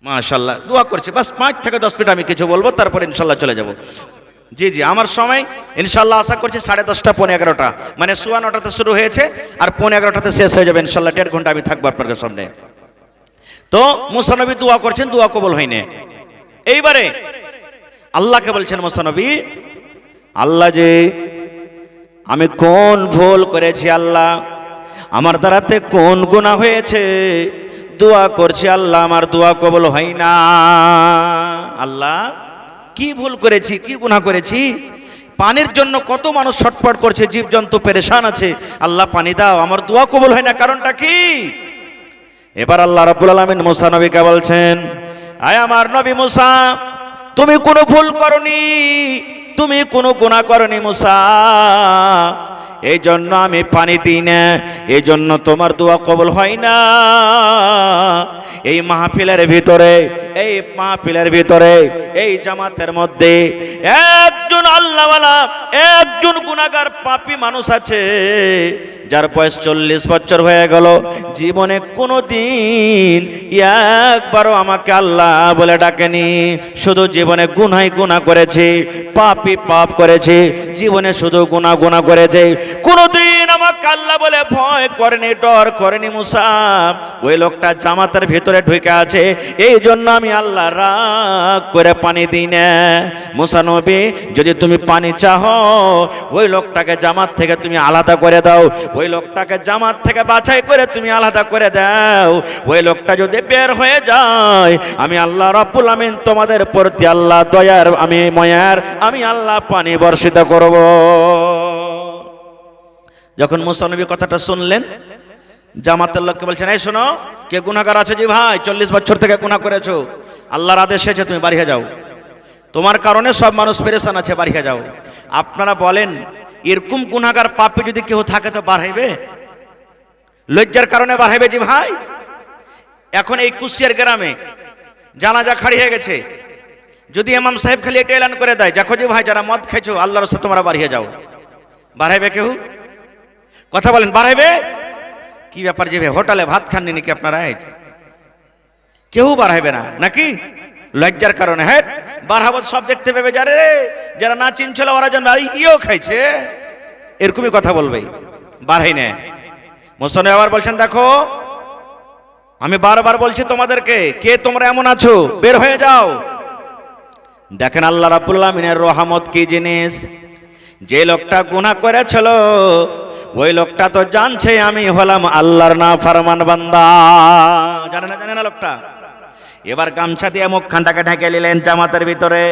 মাশাআল্লাহ দোয়া করছে, বাস 5 থেকে 10 মিনিট আমি কিছু বলবো, তারপর ইনশাল্লাহ চলে যাব। জি জি, আমার সময় ইনশাল্লাহ আশা করছি 10:30 পৌনে 11টা, মানে 9:15টাতে শুরু হয়েছে আর পৌনে 11টাতে শেষ হয়ে যাবে ইনশাল্লাহ। 1.5 ঘন্টা আমি থাকবো আপনাদের সামনে। তো মুসা নবী দোয়া করছেন, দোয়া কবুল হয়নি। এইবারে আল্লাহকে বলছেন মুসা নবী, আল্লাহ যে আমি কোন ভুল করেছি, আল্লাহ আমার দ্বারাতে কোন গুনাহ হয়েছে, দোয়া করছি আল্লাহ আমার দোয়া কবুল হয় না। আল্লাহ কি ভুল করেছি, কি গুনাহ করেছি? পানির জন্য কত মানুষ ছটফট করছে, জীবজন্তু পেরেশান আছে, আল্লাহ পানি দাও, আমার দোয়া কবুল হয় না, কারণটা কি? এবার আল্লাহ রাব্বুল আলামিন মুসা নবীকে বলছেন, আয় আমার নবী মুসা, তুমি কোনো ভুল করনি, তুমি কোনো গুনাহ করনি মুসা, এই জন্য আমি পানি দিই না, এই জন্য তোমার দোয়া কবুল হয় না। এই মাহফিলের ভিতরে, এই মাহফিলের ভিতরে, এই জামাতের মধ্যে একজন আল্লাহওয়ালা, একজন গুনাহগার পাপী মানুষ আছে, যার বয়স 40 বছর হয়ে গেল, জীবনে কোনোদিন একবারও আমাকে আল্লাহ বলে ডাকেনি, শুধু জীবনে গুনাহ করেছে, পাপী পাপ করেছে, জীবনে শুধু গুনাহ করেছে, কোনোদিন আমাকে আল্লাহ বলে ভয় করেনি, ডর করেনি। মুসা ওই লোকটা জামাতের ভিতরে ঢুকে আছে, এই জন্য আমি আল্লাহ রাগ করে পানি দিই না। মুসা নবী যদি তুমি পানি চাও, ওই লোকটাকে জামাত থেকে তুমি আলাদা করে দাও, ওই লোকটাকে জামাত থেকে বাছাই করে তুমি আলাদা করে দাও। ওই লোকটা যদি বের হয়ে যায়, আমি আল্লাহ রাব্বুল আমিন তোমাদের প্রতি আল্লাহ দয়ার, আমি ময়ার, আমি আল্লাহ পানি বর্ষিত করব। যখন মুসা নবী কথাটা শুনলেন, জামাতের লোককে বলছেন, এই শোনো, কে গুনাহগার আছে? জি ভাই, 40 বছর থেকে গুনাহ করেছো, আল্লাহর আদেশ এসেছে তুমি বাড়িয়ে যাও, তোমার কারণে সব মানুষ পেরেশান আছে, বাড়িয়ে যাও। আপনারা বলেন, এরকম গুনাহগার পাপী যদি কেউ থাকে তো বাড়াইবে? লজ্জার কারণে বাড়াইবে? জি ভাই, এখন এই কুশিয়ার গ্রামে জানাজা খাড়ি হয়ে গেছে, যদি ইমাম সাহেব খালি এটা এলান করে দেয়, দেখো জি ভাই যারা মদ খাইছো আল্লাহর রাস্তায় তোমরা বাড়িয়ে যাও, বাড়াইবে কেউ? কথা বলেন, বাড়াইবে? কি ব্যাপার, যে হোটেলে ভাত খাননি নাকি আপনারা? কেউ বাড়াইবে না নাকি? লজ্জার কারণে। হ্যাঁ, বাড়াবো সব দেখতে পাবে, যারা না চিনছিল ওরা যেন ইয়েও খাইছে, এরকমই কথা বলবে, বাড়াই না। মুসা নবী আবার বলছেন, দেখো আমি বারবার বলছি তোমাদেরকে, কে তোমরা এমন আছো, বের হয়ে যাও। দেখেন আল্লাহ রাব্বুল আমিনের রহমত কি জিনিস। যে লোকটা গুনাহ করেছিল, ওই লোকটা তো জানছে আমি হলাম আল্লাহর নাফরমান বান্দা, জানে না লোকটা? এবার গামছা দিয়ে মুখখানটাকে ঢেকে নিলেন জামাতের ভিতরে,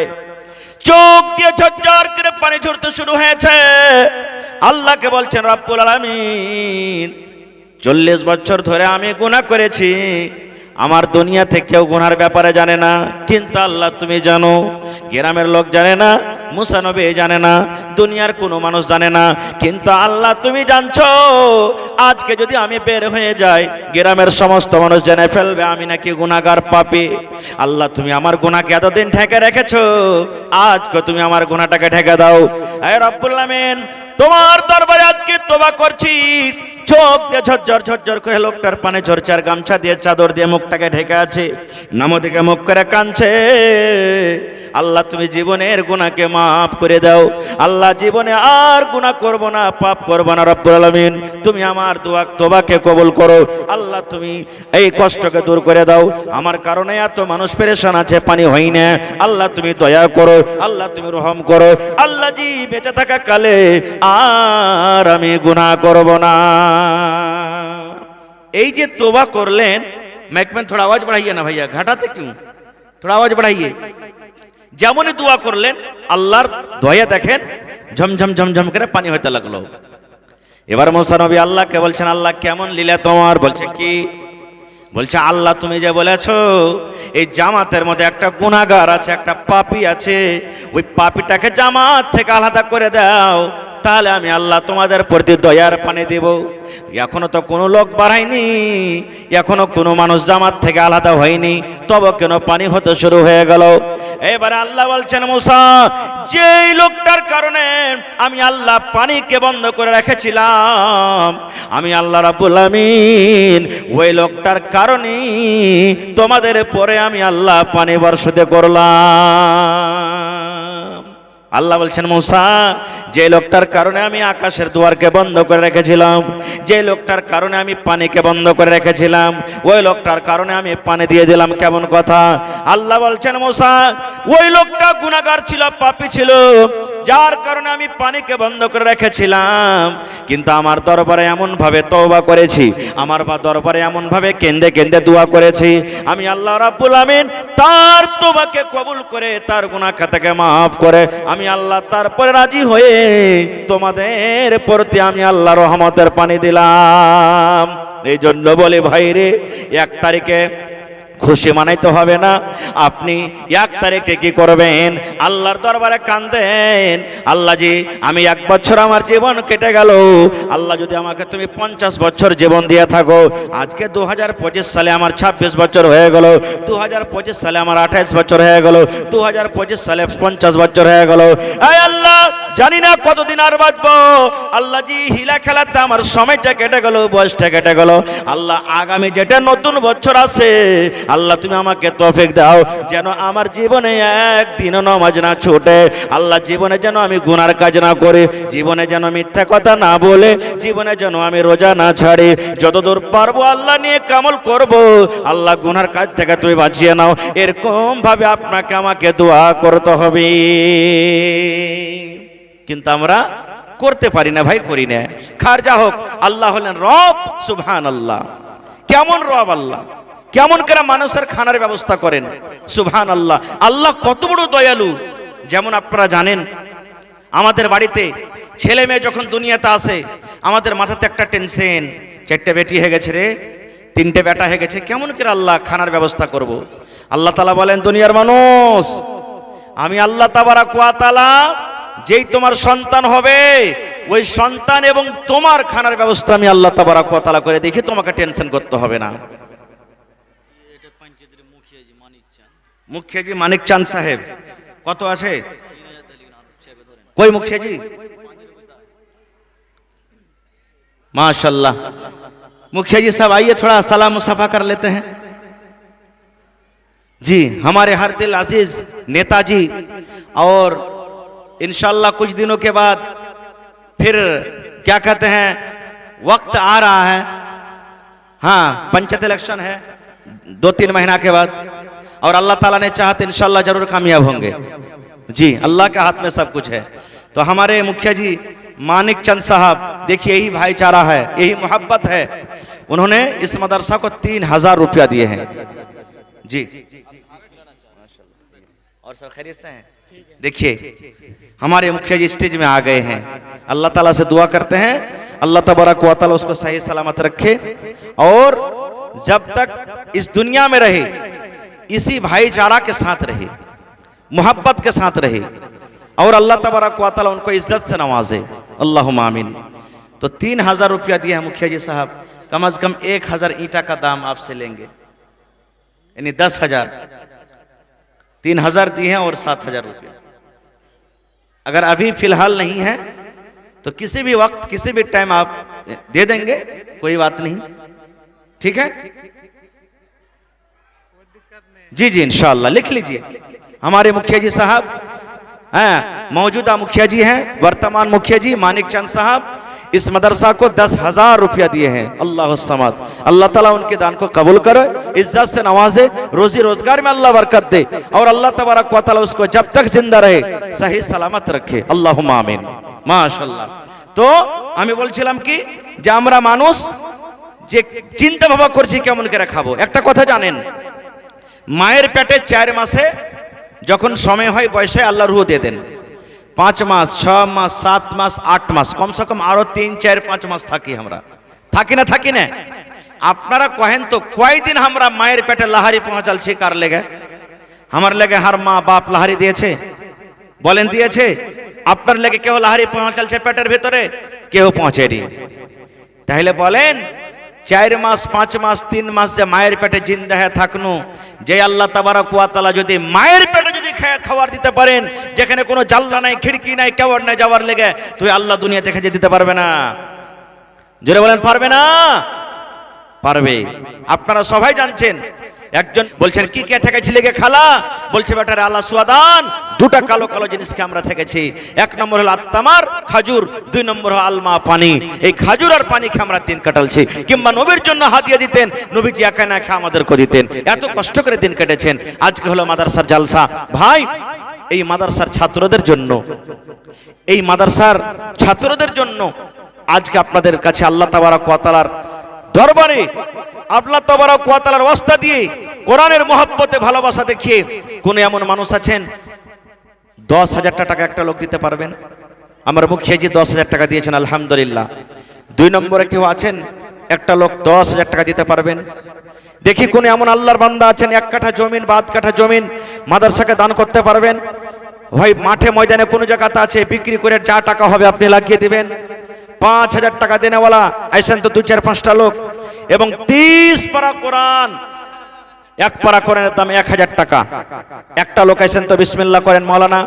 চোখ দিয়ে ঝরঝর করে পানি ঝরতে শুরু হয়েছে। আল্লাহকে বলছেন, রব্বুল আলামিন 40 বছর ধরে আমি গুনাহ করেছি, আমার দুনিয়াতে কেউ গুনার ব্যাপারে জানে না, কিন্তু আল্লাহ তুমি জানো। গ্রামের লোক জানে না, মুসা নবী জানে না, দুনিয়ার কোনো মানুষ জানে না, কিন্তু আল্লাহ তুমি জানছো। আজকে যদি আমি বের হয়ে যাই, গ্রামের সমস্ত মানুষ জেনে ফেলবে আমি নাকি গুনাহগার পাপী। আল্লাহ তুমি আমার গুনাহকে এতদিন ঢেকে রেখেছো, আজকে তুমি আমার গুনাহটাকে ঢেকে দাও। হে রব্বুল আমিন, তোমার দরবারে আজকে তওবা করছি, চোখ দিয়ে ঝরঝর ঝরঝর করে লোকটার পানে ঝরছে, আর গামছা দিয়ে চাদর দিয়ে মুখটাকে ঢেকে আছে, নামদিকে মুখ করে কাঁদছে। আল্লাহ তুমি জীবনের গুনাহকে মাফ করে দাও, আল্লাহ জীবনে আর গুনাহ করব না, পাপ করব না। রব্বুল আলামিন তুমি আমার দোয়া তওবাকে কবুল করো, আল্লাহ তুমি এই কষ্টকে দূর করে দাও, আমার কারণে এত মানুষ পেরেশান আছে, পানি হয় না, আল্লাহ তুমি দয়া করো, আল্লাহ তুমি রহম করো। আল্লাহ জি বেঁচে থাকা কালে আর আমি গুনাহ করব না। এই যে तौबा করলেন, माइक में थोड़ा आवाज बढ़ाइए ना भैया, घटाते क्यों, थोड़ा आवाज बढ़ाइए। যেমনই দোয়া করলেন আল্লাহর দয়া দেখেন ঝমঝম ঝমঝম করে পানি হইতে লাগলো। এবার মুসা নবী আল্লাহকে বলছেন, আল্লাহ কেমন লীলা তোমার? বলছে কি? বলছে আল্লাহ তুমি যে বলেছো এই জামাতের মধ্যে একটা গুনাহগার আছে, একটা পাপী আছে, ওই পাপীটাকে জামাত থেকে আলাদা করে দাও, তাহলে আমি আল্লাহ তোমাদের প্রতি দয়ার পানি দেব। এখনো তো কোনো লোক বাড়ায়নি, এখনো কোনো মানুষ জামাত থেকে আলাদা হয়নি, তবে কেন পানি হতে শুরু হয়ে গেল? এবারে আল্লাহ বলছেন মুসা, যেই লোকটার কারণে আমি আল্লাহ পানিকে বন্ধ করে রেখেছিলাম, আমি আল্লাহ রাব্বুল আমিন ওই লোকটার কারণেই তোমাদের পরে আমি আল্লাহ পানি বর্ষিত করলাম। আল্লাহ বলছেন মুসা, যে লোকটার কারণে আমি আকাশের দুয়ারকে বন্ধ করে রেখেছিলাম, যে লোকটার কারণে আমি পানিকে বন্ধ করে রেখেছিলাম, ওই লোকটার কারণে আমি পানি দিয়ে দিলাম। কেমন কথা? আল্লাহ বলছেন মুসা, ওই লোকটা গুনাহগার ছিল, পাপী ছিল, যার কারণে আমি পানিকে বন্ধ করে রেখেছিলাম, কিন্তু আমার দরবারে এমন ভাবে তওবা করেছি, আমার দরবারে এমন ভাবে কেঁদে কেঁদে দোয়া করেছি, আমি আল্লাহ রাব্বুল আমিন তার তওবাকে কবুল করে তার গুনাহ খাতাকে maaf করে আমি আল্লাহ তারপরে রাজি হয়ে তোমাদের প্রতি আমি আল্লাহ রহমতের পানি দিলাম। এই জন্য বলি ভাইরে, 1 তারিখে খুশি মানাইতে হবে না, আপনি 1 তারিখে কি করবেন? আল্লাহর দরবারে কাঁদেন, আল্লাহ জি আমি 1 বছর আমার জীবন কেটে গেল, আল্লাহ যদি আমাকে তুমি 50 বছর জীবন দিয়ে থাকো, আজকে 2025 সালে আমার 26 বছর হয়ে গেল, 2025 সালে আমার 28 বছর হয়ে গেল, 2025 সালে 50 বছর হয়ে গেল, আয় আল্লাহ জানি না কতদিন আর বাঁচবো, আল্লাহ জি হিলা খেলাতে আমার সময়টা কেটে গেল, বয়সটা কেটে গেল, আল্লাহ আগামী যেটা নতুন বছর আছে আল্লাহ তুমি আমাকে তৌফিক দাও, যেন আমার জীবনে একদিনও নামাজ না ছুটে, আল্লাহ জীবনে যেন আমি গুনার কাজ না করি, জীবনে যেন মিথ্যা কথা না বলে, জীবনে যেন আমি রোজা না ছাড়ি, যতদূর পারবো আল্লাহ নিয়ে কামল করব, আল্লাহ গুনার কাজ থেকে তুমি বাঁচিয়ে নাও, এরকম ভাবে আপনাকে আমাকে দোয়া করতে হবে। কিন্তু আমরা করতে পারি না ভাই, করি না। খার যা হোক, আল্লাহ হলেন রব, সুবহানাল্লাহ। কেমন রব আল্লাহ, কেমন করে মানুষের খানার ব্যবস্থা করেন, সুবহানাল্লাহ। আল্লাহ কত বড় দয়ালু। যেমন আপনারা জানেন, আমাদের বাড়িতে ছেলে মেয়ে যখন দুনিয়াতে আসে, আমাদের মাথাতে একটা টেনশন, 4টে বেটি হয়ে গেছে রে, 3টে বেটা হয়ে গেছে, কেমন করে আল্লাহ খানার ব্যবস্থা করব। আল্লাহ তাআলা বলেন, দুনিয়ার মানুষ, আমি আল্লাহ তাবারাক ওয়া তাআলা যেই তোমার সন্তান হবে, ওই সন্তান এবং তোমার খানার ব্যবস্থা আমি আল্লাহ তাবারাক ওয়া তাআলা করে দেখি, তোমাকে টেনশন করতে হবে না। মুখিয়াজি মানিক চাঁদ সাহেব কত আছে? कोई मुखिया जी? माशाल्लाह। मुखिया जी साहब आइए, थोड़ा सलाम मुसाफा कर लेते हैं। जी हमारे हर दिल अजीज नेताजी, और इंशाल्लाह कुछ दिनों के बाद फिर क्या कहते हैं, वक्त आ रहा है, हाँ पंचायत इलेक्शन है 2-3 महीना के बाद, और अल्लाह ताला ने चाहा तो इंशाल्लाह जरूर कामयाब होंगे। जी अल्लाह के हाथ में सब कुछ है। तो हमारे मुखिया जी मानिक चंद साहब, देखिए यही भाईचारा है, यही मोहब्बत है, उन्होंने इस मदरसा को 3000 रुपया दिए हैं। जी और सब खैरियत से हैं? देखिए हमारे मुखिया जी स्टेज में आ गए हैं, अल्लाह ताला से दुआ करते हैं अल्लाह तबारक व तआला उसको सही सलामत रखे, और जब तक इस दुनिया में रहे इसी भाईचारा के साथ रहे, मोहब्बत के साथ रहे, और अल्लाह तबारक व तआला उनको इज्जत से नवाजे, अल्लाहुम्मा आमीन। तो 3000 रुपया दिया है मुखिया जी साहब, कम से कम 1000 ईंटा का दाम आपसे लेंगे, यानी 10,000। 3000 दिए हैं और 7000 रुपया। अगर अभी फिलहाल नहीं है तो किसी भी वक्त किसी भी टाइम आप दे देंगे, कोई बात नहीं, ठीक है जी जी इंशाअल्लाह लिख लीजिए। हमारे मुखिया जी साहब हैं, मौजूदा मुखिया जी हैं, वर्तमान मुखिया जी मानिक चंद साहब इस मदरसा को 10,000 रुपया दिए हैं। अल्लाह सम्मद, अल्लाह ताला उनके दान को कबूल करे, इज्जत से नवाजे, रोजी रोजगार में अल्लाह बरकत दे और अल्लाह तबारक व तआला उसको जब तक जिंदा रहे सही सलामत रखे। अल्लाहुम्मा आमीन। माशाल्लाह। तो আমি বলছিলাম কি যে আমরা মানুষ যে চিন্তা ভাবনা করছি কেমন করে খাবো। একটা কথা জানেন, মায়ের পেটে 4 মাসে যখন সময় হয় বয়সে আল্লাহ রূহ দিয়ে দেন। 5 মাস 6 মাস 7 মাস 8 মাস কমসে কম আরো 3 4 5 মাস থাকি, আমরা থাকি না। আপনারা কহেন তো কয়দিন আমরা মায়ের পেটে লাহারি পৌঁছালছি কার লেগে? আমার লেগে হার মা বাপ লাহারি দিয়েছে? বলেন দিয়েছে? আপনার লেগে কেউ লাহারি পৌঁছালছে পেটের ভিতরে? কেউ পৌঁছেনি। তাহলে বলেন 4 মাস 5 মাস 3 মাস যে মায়ের পেটে জিন্দা হয়ে থাকনু, যে আল্লাহ তাবারক ওয়া তাআলা যদি মায়ের পেটে যদি খাবার দিতে পারেন, যেখানে কোনো জানলা নাই, খিড়কি নাই, কেওয়ার নাই যাওয়ার লেগে, তুই আল্লাহ দুনিয়া দেখে যে দিতে পারবে না? জোরে বলেন পারবে না? পারবে। আপনারা সবাই জানছেন, একজন বলছেন কি কে থেকেছি লেগে খালা, বলছে বেটার আল্লাহ সুয়াদান, দুটা কালো কালো জিনিসকে আমরা থেকেছি। 1 নম্বর হলো আত্মামার খাজুর, 2 নম্বর হলো আলমা পানি। এই খাজুর আর পানি খেয়ে আমরা দিন কাটালছি। কিংবা নবীর জন্য হাদিয়া দিতেন, নবীজি একা না খেয়ে আমাদেরকে দিতেন। এত কষ্ট করে দিন কেটেছেন। আজকে হলো মাদ্রাসার জালসা। ভাই এই মাদ্রাসার ছাত্রদের জন্য, এই মাদ্রাসার ছাত্রদের জন্য আজকে আপনাদের কাছে আল্লাহ তাবারক ওয়া তাআলার দরবারে আল্লাহ তাবারক ওয়া তাআলার ওয়াস্তা দিয়ে কোরআনের মহব্বতে ভালোবাসা দেখিয়ে কোন এমন মানুষ আছেন 10,000 টাকা একটা লোক দিতে পারবেন? আমার মুখিয়াজি 10,000 টাকা দিয়েছেন আলহামদুলিল্লাহ। 2 নম্বরে কেউ আছেন একটা লোক 10,000 টাকা দিতে পারবেন? দেখি কোন এমন আল্লাহর বান্দা আছেন 1 কাঠা জমিন বা 1 কাঠা জমিন মাদ্রাসাকে দান করতে পারবেন? ভাই মাঠে ময়দানে কোন জায়গাতে আছে, বিক্রি করে যা টাকা হবে আপনি লাগিয়ে দিবেন। 5,000 টাকা দেনেওয়ালা আইসেন তো 2 4 5টা লোক। এবং 30 পারা কোরআন, 1 পারা কোরআনের দাম 1,000 টাকা। একটা লোক আইসেন তো বিসমিল্লাহ করেন, মাওলানা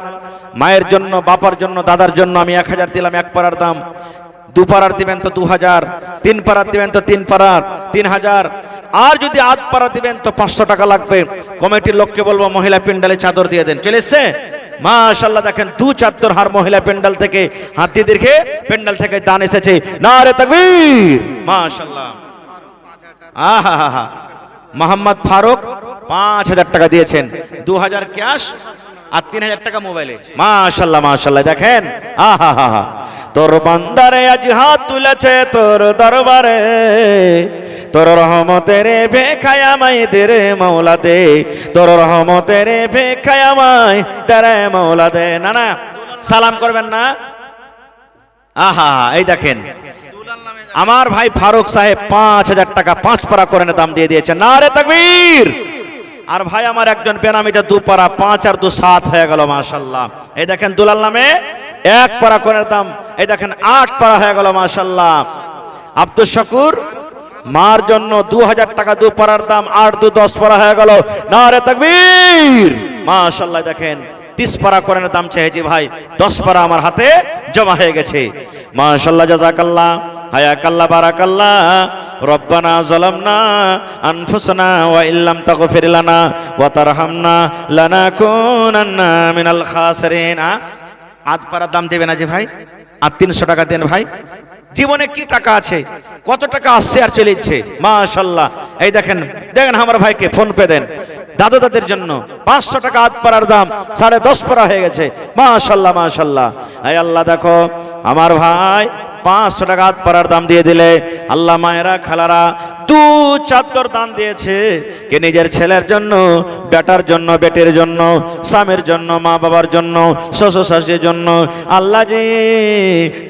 মায়ের জন্য, বাবার জন্য, দাদার জন্য আমি 1,000 দিলাম 1 পারার দাম। 2 পারার দিবেন তো 2,000, 3 পারার দিবেন তো 3 পারার 3,000, আর যদি 8 পারা দিবেন তো 500 টাকা লাগবে। কমিটির লোককে বলবো মহিলা প্যান্ডেলে চাদর দিয়ে দেন। চলে এসছে মাশাআল্লাহ। দেখেন 2 চাদর হার মহিলা প্যান্ডেল থেকে, হাতি দীর্ঘে প্যান্ডেল থেকে দান এসেছে। নারে তাকবীর মাশাআল্লাহ। আহা মোহাম্মদ ফারুক 5,000 টাকা দিয়েছেন, 2,000 ক্যাশ আর 3,000 টাকা মোবাইলে। মাশাআল্লাহ মাশাআল্লাহ। দেখেন আহা, তোর বান্দারে আজ হাত তুলেছে তোর দরবারে, তোর রহমতের ভিখায় আমায় দে রে মাওলা দে, তোর রহমতের ভিখায় আমায় দে রে মাওলা দে। না না সালাম করবেন না? আহা এই দেখেন আমার ভাই ফারুক সাহেব 5,000 টাকা 5 পারা কোরআনের দাম দিয়ে দিয়েছেন। নারে তাকবীর। আর ভাই আমার একজন বেনামিতে 2 পারা, 5 আর 2 7 হয়ে গেল মাশাআল্লাহ। এই দেখেন দুলাল নামে 1 পারা কোরআনের দাম, এই দেখেন 8 পারা হয়ে গেল মাশাআল্লাহ। আব্দুল শাকুর মার জন্য 2,000 টাকা 2 পারার দাম, 8 2 10 পারা হয়ে গেল। নারে তাকবীর মাশাআল্লাহ। দেখেন 30 পারা কোরআনের দাম চেয়েছি ভাই, 10 পারা আমার হাতে জমা হয়ে গেছে মাশাআল্লাহ। জাযাকাল্লাহ হায়াকাল্লাহ বারাকাল্লাহ। রব্বানা যালামনা আনফুসানা ওয়া ইল্লাম তাগফির লানা ওয়া তারহামনা লানাকুনান্না মিনাল খাসিরিন। 8 পারা দাম দেবে না যে ভাই, আর 300 টাকা দেন ভাই। জীবনে কি টাকা আছে, কত টাকা আসছে আর চলে যাচ্ছে মাশাআল্লাহ। এই দেখেন আমার ভাইকে ফোন পে দেন। দাদু দাদের জন্য 500 টাকা 8 পারার দাম 10.5 পারা হয়ে গেছে মাশাআল্লাহ মাশাআল্লাহ। এই আল্লাহ দেখো আমার ভাই 500 টাকা 8 পারার দাম দিয়ে দিলে। আল্লাহ মায়েরা খালারা 2 চাদর দান দিয়েছে, কে নিজের ছেলের জন্য, বেটার জন্য, বেটির জন্য, স্বামীর জন্য, মা বাবার জন্য, শ্বশুর শাশুড়ির জন্য। আল্লাহ জি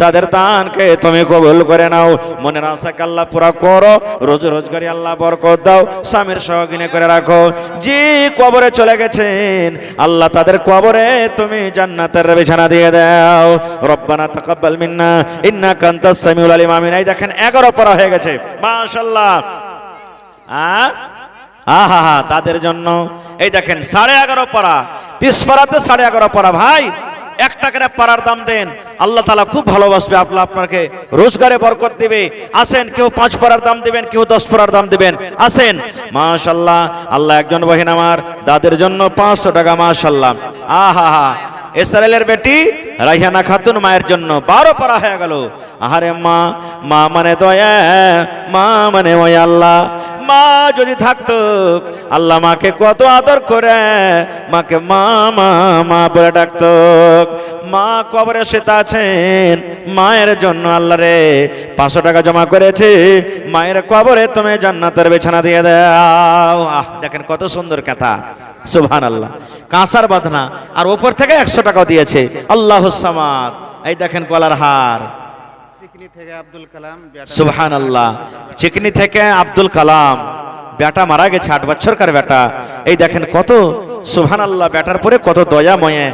তাদের দানকে তুমি কবুল করে নাও, মনের আশাকে আল্লাহ পুরা করো, রোজ রোজগারি আল্লাহ বরকত দাও, স্বামীর সহগিনে করে রাখো। যে কবরে চলে গেছেন আল্লাহ তাদের কবরে তুমি জান্নাতের বিছানা দিয়ে দাও। রব্বানা তাকাব্বাল মিন্না ইন্নাকা আনতাস সামিউল আলিম। আমিন। এই দেখেন 11 পারা হয়ে গেছে মাশাআল্লাহ। আহা তাদের জন্য এই দেখেন 11.5 পারা, 30 পারাতে 11.5 পারা ভাই। 1 টাকার পাড়ার দাম দেন, আল্লাহ তাআলা খুব ভালোবাসবে, আপনাকে রোজগারে বরকত দিবে। আসেন, কেউ 5 পাড়ার দাম দিবেন, কেউ 10 পাড়ার দাম দিবেন। আসেন, মাশাআল্লাহ। আল্লাহ একজন বহিন আমার দাদের জন্য 500 টাকা, মাশাআল্লাহ। আহা হা, ইসরায়েলের বেটি রাইহানা খাতুন মায়ের জন্য 12 পারা হয়ে গেল। আহারে মা, মা মানে দয়া, মা মানে ওই আল্লাহ। মা যদি থাকতো, আল্লাহ মাকে কত আদর করে মাকে মা মা মা বলে ডাকতো। মা কবরে শুয়ে আছেন, মায়ের জন্য আল্লাহ রে 500 টাকা জমা করেছে, মায়ের কবরে তুমি জান্নাতের বিছানা দিয়ে দাও। আহ, দেখেন কত সুন্দর কথা, সুবহানাল্লাহ। কাঁসার বাঁধনা, আর ওপর থেকে 100 টাকাও দিয়েছে। আল্লাহুস সামাদ। এই দেখেন গলার হার, চিকনি থেকে আব্দুল কালাম, সুবহানাল্লাহ। চিকনি থেকে আব্দুল কালাম, বেটা মারা গেছে, 8 বছরকার বেটা। এই দেখেন কত, সুবহানাল্লাহ, বেটার পরে কত দয়া ময়ে।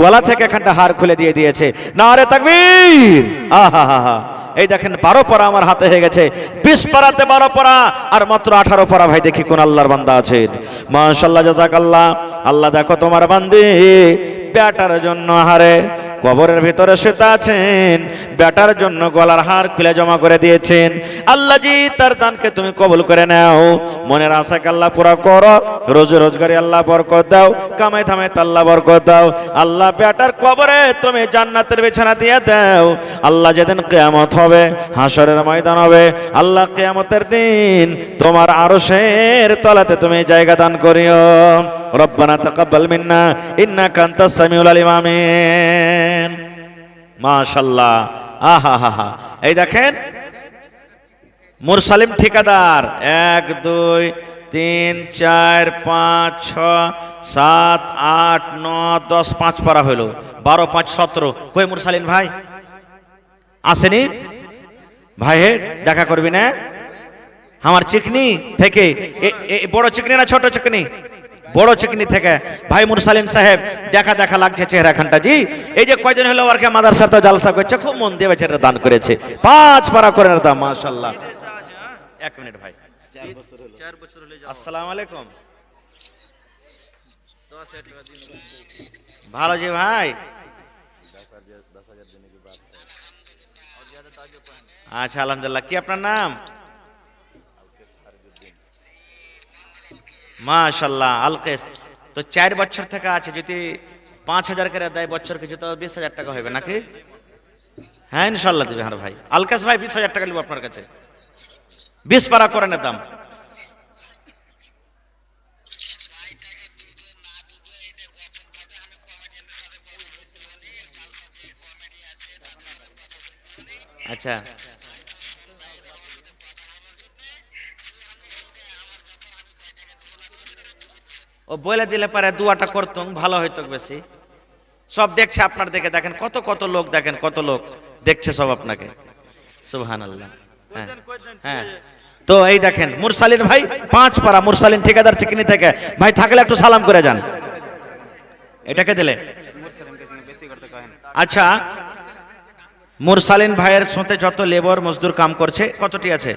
গলা থেকে এখানটা হার খুলে দিয়ে দিয়েছে। নারে তাকবীর। আহা হা হা। এই দেখেন 12 পারা আমার হাতে হয়ে গেছে। 20 পারাতে 12 পারা, আর মাত্র 18 পারা। ভাই দেখি কোন আল্লাহর বান্দা আছেন। মাশাআল্লাহ, জাযাকাল্লাহ। আল্লাহ দেখো তোমার বান্দি বেটার জন্য হারে কবরের ভিতরে শুতে আছেন, বেটার জন্য গলার হার খুলে জমা করে দিয়েছেন। আল্লাহ জি তার দানকে তুমি কবুল করে নাও, মনের আশাকে আল্লাহ পুরা করো, রোজগারে আল্লাহ বরকত দাও, কামাই থামাই আল্লাহ বরকত দাও। আল্লাহ বেটার কবরে তুমি জান্নাতের বিছানা দিয়ে দাও। আল্লাহ যেদিন কিয়ামত হবে, হাসরের ময়দান হবে, আল্লাহ কিয়ামতের দিন তোমার আরশের তলাতে তুমি জায়গা দান করিও। রব্বানা তাকাব্বাল মিন্না ইন্নাকা আনতাস সামিউল আলিম। আমিন। মাশাআল্লাহ। আহা হা হা। এই দেখেন মুরসালিম ঠিকাদার 1 2 3 4 5 6 7 8 9 10, 5 পারা হইল। 12 5 17। কই মুরসালিম ভাই আসেনি? ভাই হে দেখা করবি না? আমার চিকনি থেকে, বড় চিকনি না ছোট চিকনি? বড় চিকনি থেকে ভাই মুরসালিম সাহেব, দেখা লাগছে চেহারাখানটা। জি, এই যে কয়জন হলো আর কে মাদ্রাসাতে জালসা করছে, খুব মন দিয়ে বেচারা দান করেছে। 5 পারা করে দাম, মাশাআল্লাহ। 1 মিনিট ভাই, 4 বছর হলো। আসসালামু আলাইকুম। ভালো জি ভাই। আচ্ছা, আলহামদুলিল্লাহ। কি আপনার নাম? মাশাআল্লাহ, আলকেস। তো 4 বছর থেকে আছে, যদি 5000 করে দেয় বছর কিছু, তো 20000 টাকা হবে নাকি? হ্যাঁ, ইনশাআল্লাহ দেবে। হ্যাঁ ভাই আলকেস ভাই, 20000 টাকা নেব আপনার কাছে। 20 পারা করেন দাম। আচ্ছা, ও বলে দিলে পারে দুয়াটা করতাম, ভালো হইতো বেশি। সব দেখছে আপনার দেখে, দেখেন কত কত লোক, দেখেন কত লোক দেখছে সব আপনাকে। সুবহানাল্লাহ। হ্যাঁ হ্যাঁ। তো এই দেখেন মুরসালিন ভাই 5 পারা, মুরসালিন ঠিকাদার চিকনি থেকে। ভাই থাকলে একটু সালাম করে যান। এটাকে দিলে আচ্ছা। মুরসালিন ভাইয়ের সাথে যত লেবার মজদুর কাম করছে, কতটি আছে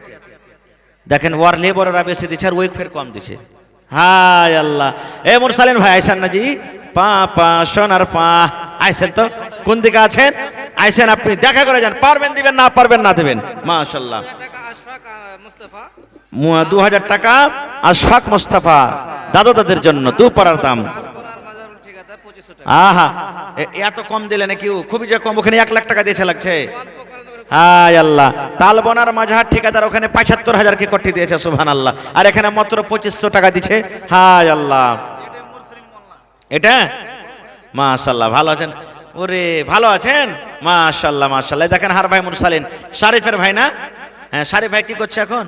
দেখেন, ওর লেবাররা বেশি দিচ্ছে আর ওই ফের কম দিচ্ছে। হায় আল্লাহ। এ মুরসালিন ভাই আইসেন না জি? পা পা সোনার পা আইসেন তো? কোন দিকে আছেন? আইসেন, আপনি দেখা করে যান। পারবেন দিবেন, না পারবেন না দিবেন। মাশাআল্লাহ। 2000 টাকা আশফাক মুস্তাফা দাদু দাদের জন্য 2 পারার দাম। আহা, এত কম দিলে নাকি? খুবই যে কম, ওখানে 1 লাখ টাকা দিয়েছে লাগছে। হায় আল্লাহ। তালবনার মাঝহার ঠিকাদার ওখানে ৭৫,০০০ কে কোটি দিয়েছে, সুবহানাল্লাহ। আর এখানে মাত্র 2500 টাকা দিচ্ছে। হায় আল্লাহ। এটা মাশাআল্লাহ। ভালো আছেন? ওরে ভালো আছেন? মাশাআল্লাহ মাশাআল্লাহ। দেখেন হার ভাই মুরসালিন, শারিফের ভাই না? হ্যাঁ, শারিফ ভাই কি করছে এখন?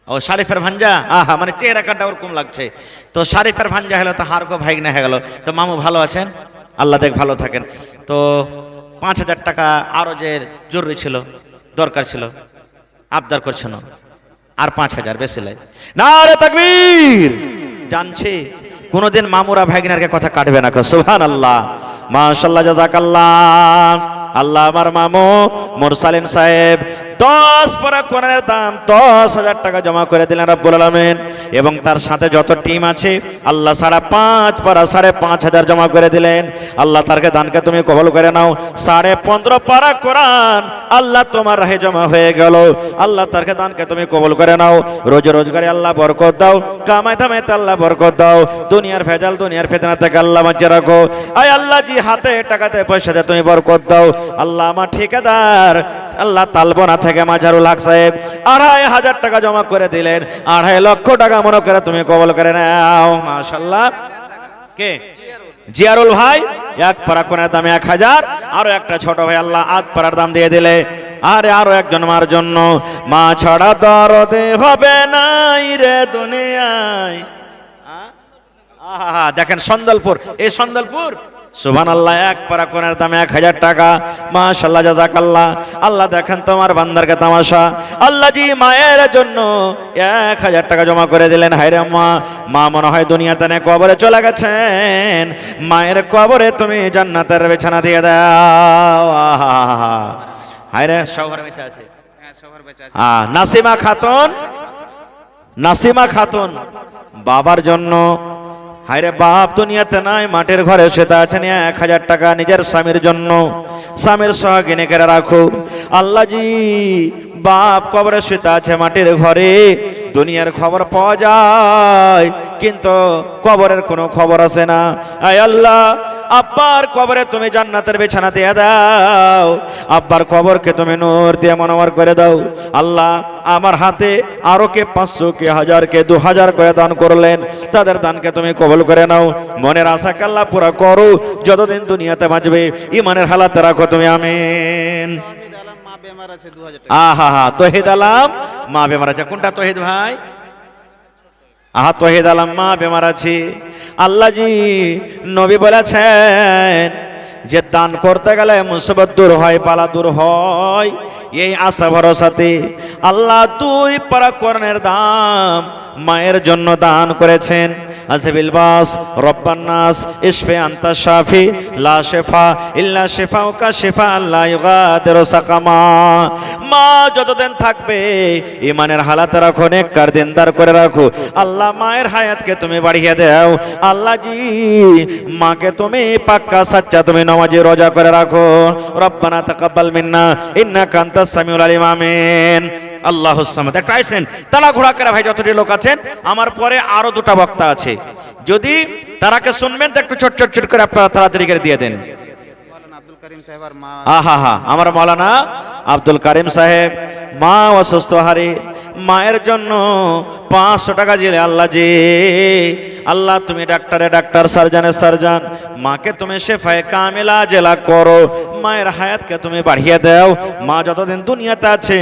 ও শারিফের ভাঞ্জা। আহা, মানে চেহারা কাটা ওরকম লাগছে। তো শারিফের ভাঞ্জা হলো, তো হার গো ভাই না হয়ে গেল। তো মামু ভালো আছেন? আল্লাহ দেখ ভালো থাকেন। তো 5000 টাকা আরো যে জরুরি ছিল, দরকার ছিল, আবদার করছে না, আর 5000 বেশি লাই। নারে তাকবীর। জানছি কোনদিন মামুরা ভাইগিনারকে কথা কাটবে না। সুবহানাল্লাহ। মাশাআল্লাহ, জাযাকাল্লাহ। আল্লাহ আমার মামু মুরসালিন সাহেব 10 পারা কোরআনের দাম 10,000 টাকা জমা করে দিলেন রব্বুল আলামিন। এবং তার সাথে যত টিম আছে আল্লাহ 5.5 পারা 5,500 জমা করে দিলেন। আল্লাহ তারকে দানকে তুমি কবুল করে নাও। 15.5 পারা কোরআন আল্লাহ তোমার রাহে জমা হয়ে গেল। আল্লাহ তারকে দানকে তুমি কবুল করে নাও। রোজগারে আল্লাহ বরকত দাও, কামাই দামাইতে আল্লাহ বরকত দাও। দুনিয়ার ভেজাল দুনিয়ার ফিতনা থেকে আল্লাহ বাঁচিয়ে রাখো। আয় আল্লাহ জি হাতে টাকাতে পয়সাতে তুমি বরকত দাও। আল্লাহ আমার ঠিকাদার আল্লাহ তালবনা থেকে মাজারুল হক সাহেব 2,500 টাকা জমা করে দিলেন। 2.5 লক্ষ টাকা মনে করে তুমি কবুল করে নাও। মাশাআল্লাহ। কে? জিয়ারুল ভাই 1 পারা কোরআনের দাম 1,000। আরো একটা ছোট ভাই আল্লাহ 8 পারার দাম দিয়ে দিলে। আরো একজন মার জন্য মা ছাড়া দরদে হবে নাই রে দুনিয়ায়। দেখেন সন্দলপুর, এই সন্দলপুর সুবহানাল্লাহ 1 পারা কোরআনের দাম 1,000 টাকা। মাশাআল্লাহ জাযাকাল্লাহ। আল্লাহ দেখেন তোমার বান্দারকে তামাশা। আল্লাহ জি মায়ের জন্য 1,000 টাকা জমা করে দিলেন। হায়রে মা মনে হয় দুনিয়াতে নেই, কবরে চলে গেছেন। মায়ের কবরে তুমি জান্নাতের বিছানা দিয়ে দাও। হায়রে শহর বেঁচে আছে। হ্যাঁ, শহর বেচা আছে। নাসিমা খাতুন বাবার জন্য। হায়রে বাপ দুনিয়াতে নাই, মাটির ঘরে সেটা আছেন 1,000 টাকা নিজের স্বামীর জন্য। স্বামীর সহগিনী করে রাখো। আল্লাহ জি বাপ কবরে শুতে আছে মাটির ঘরে। দুনিয়ার খবর পাওয়া যায় কিন্তু কবরের কোনো খবর আসে না। আয় আল্লাহ আব্বার কবরে তুমি জান্নাতের বিছানা দিয়ে দাও। আব্বার কবরকে তুমি নূর দিয়ে মনোয়ার করে দাও। আল্লাহ আমার হাতে আরো কে 500 কে 1000 কে 2000 করে দান করলেন, তাদের দানকে তুমি কবুল করে নাও। মনের আশাকে আল্লাহ পুরা করো। যতদিন দুনিয়াতে বাঁচবে ইমানের হালাতে রাখো তুমি, আমিন। তৌহিদ আলম মা বেমার আছে 2,000 টাকা। আহা তৌহিদ আলম মা বেমার আছে। কোনটা তৌহিদ ভাই? তৌহিদ আলম মা বেমার আছে। আল্লাহ জি নবী বলেছেন যে দান করতে গেলে মুসিবত দূর হয়, বালা দূর হয়। এই আশা ভরসাতে আল্লাহ 2 পারা কোরআনের দাম মায়ের জন্য দান করেছেন। আজবিল বাস রব্বান নাস ইশফি আনতা শাফি লা শিফা ইল্লা শিফাউকা শিফা লা ইগাদিরু সাকামা। মা যতদিন থাকবে ইমানের হালাতে রাখো, নেককার দিনদার করে রাখো। আল্লাহ মায়ের হায়াতকে তুমি বাড়িয়ে দাও। আল্লাহ জি মাকে তুমি পাক্কা সাচ্চা তুমি নামাজি রোজা করে রাখো। রব্বানা তাকাব্বাল মিন্না ইন্নাকা আনতাস সামিউল আলিম, আমিন। আল্লাহুস সামাদ। একটা আইছেন তালা ঘোড়া করে ভাই যতটি লোক আছেন, আমার পরে আরো 2টা বক্তা আছে। যদি তারাকে শুনবেন তো একটু চট করে আপনারা তাড়াতাড়ি করে দিয়ে দেন। মাওলানা আব্দুল করিম সাহেব আর মা। আমার মাওলানা আব্দুল করিম সাহেব মা অসুস্থ হারে, মায়ের জন্য 500 টাকা দিলে। আল্লাহ জি আল্লাহ তুমি ডাক্তার সার্জানের সার্জান, মাকে তুমি শেফায়ে কামিলা জেলা করো। মায়ের হায়াতকে তুমি বাড়িয়ে দাও। মা যতদিন দুনিয়াতে আছে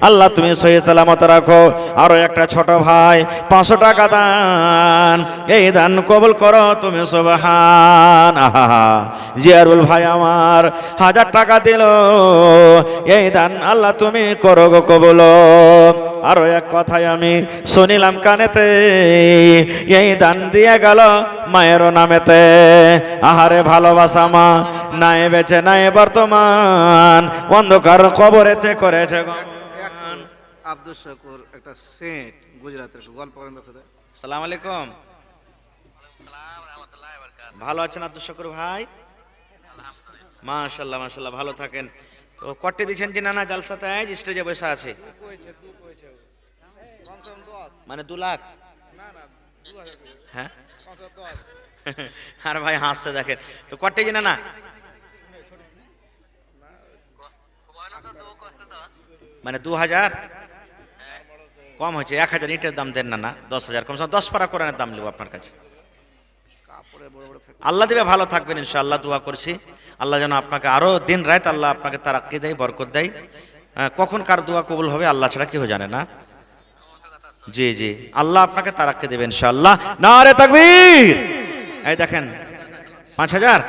আল্লাহ তুমি সহি সালামত রাখো। আরো একটা ছোট ভাই 500 টাকা দান, এই দান কবুল করো তুমি সুবহান। জিয়ারুল ভাই আমার 1000 টাকা দিল, এই দান আল্লাহ তুমি করো গো কবুল। আরো এক কথাই আমি শুনিলাম কানেতে, এই দান দিয়ে গেল মায়ের নামেতে। আহারে ভালোবাসা মা নাই বেঁচে নাই বর্তমান, অন্ধকার কবরেতে করেছে গমন। আব্দুল শুকুর একটা সেট গুজরাতের একটু গল্প করেন তার সাথে। আসসালামু আলাইকুম। ভালো আছেন আব্দুল শুকুর ভাই? মাশাআল্লাহ মাশাআল্লাহ, ভালো থাকেন। তো কটে দিয়েছেন যে নানা জালসাতে আজ স্টেজে বসে আছে, মানে 2 লাখ? হ্যাঁ আর ভাই হাসছে দেখেন। তো কটে যে নানা মানে 2000 কম হয়েছে। 1000 ইটের দাম দেন না 10,000 কম, 10 পারা কোরআনের দাম নেব আপনার কাছে। আল্লাহ দিবে, ভালো থাকবেন ইনশাআল্লাহ। দোয়া করছি আল্লাহ যেন আপনাকে আরো দিন রাত আল্লাহ আপনাকে তারাক্কি দেয়, বরকত দেয়। কখন কার দোয়া কবুল হবে আল্লাহ ছাড়া কেউ জানে না। জি জি, আল্লাহ আপনাকে তারাক্কি দেবেন ইনশাআল্লাহ। নারে তাকবীর। এই দেখেন 5000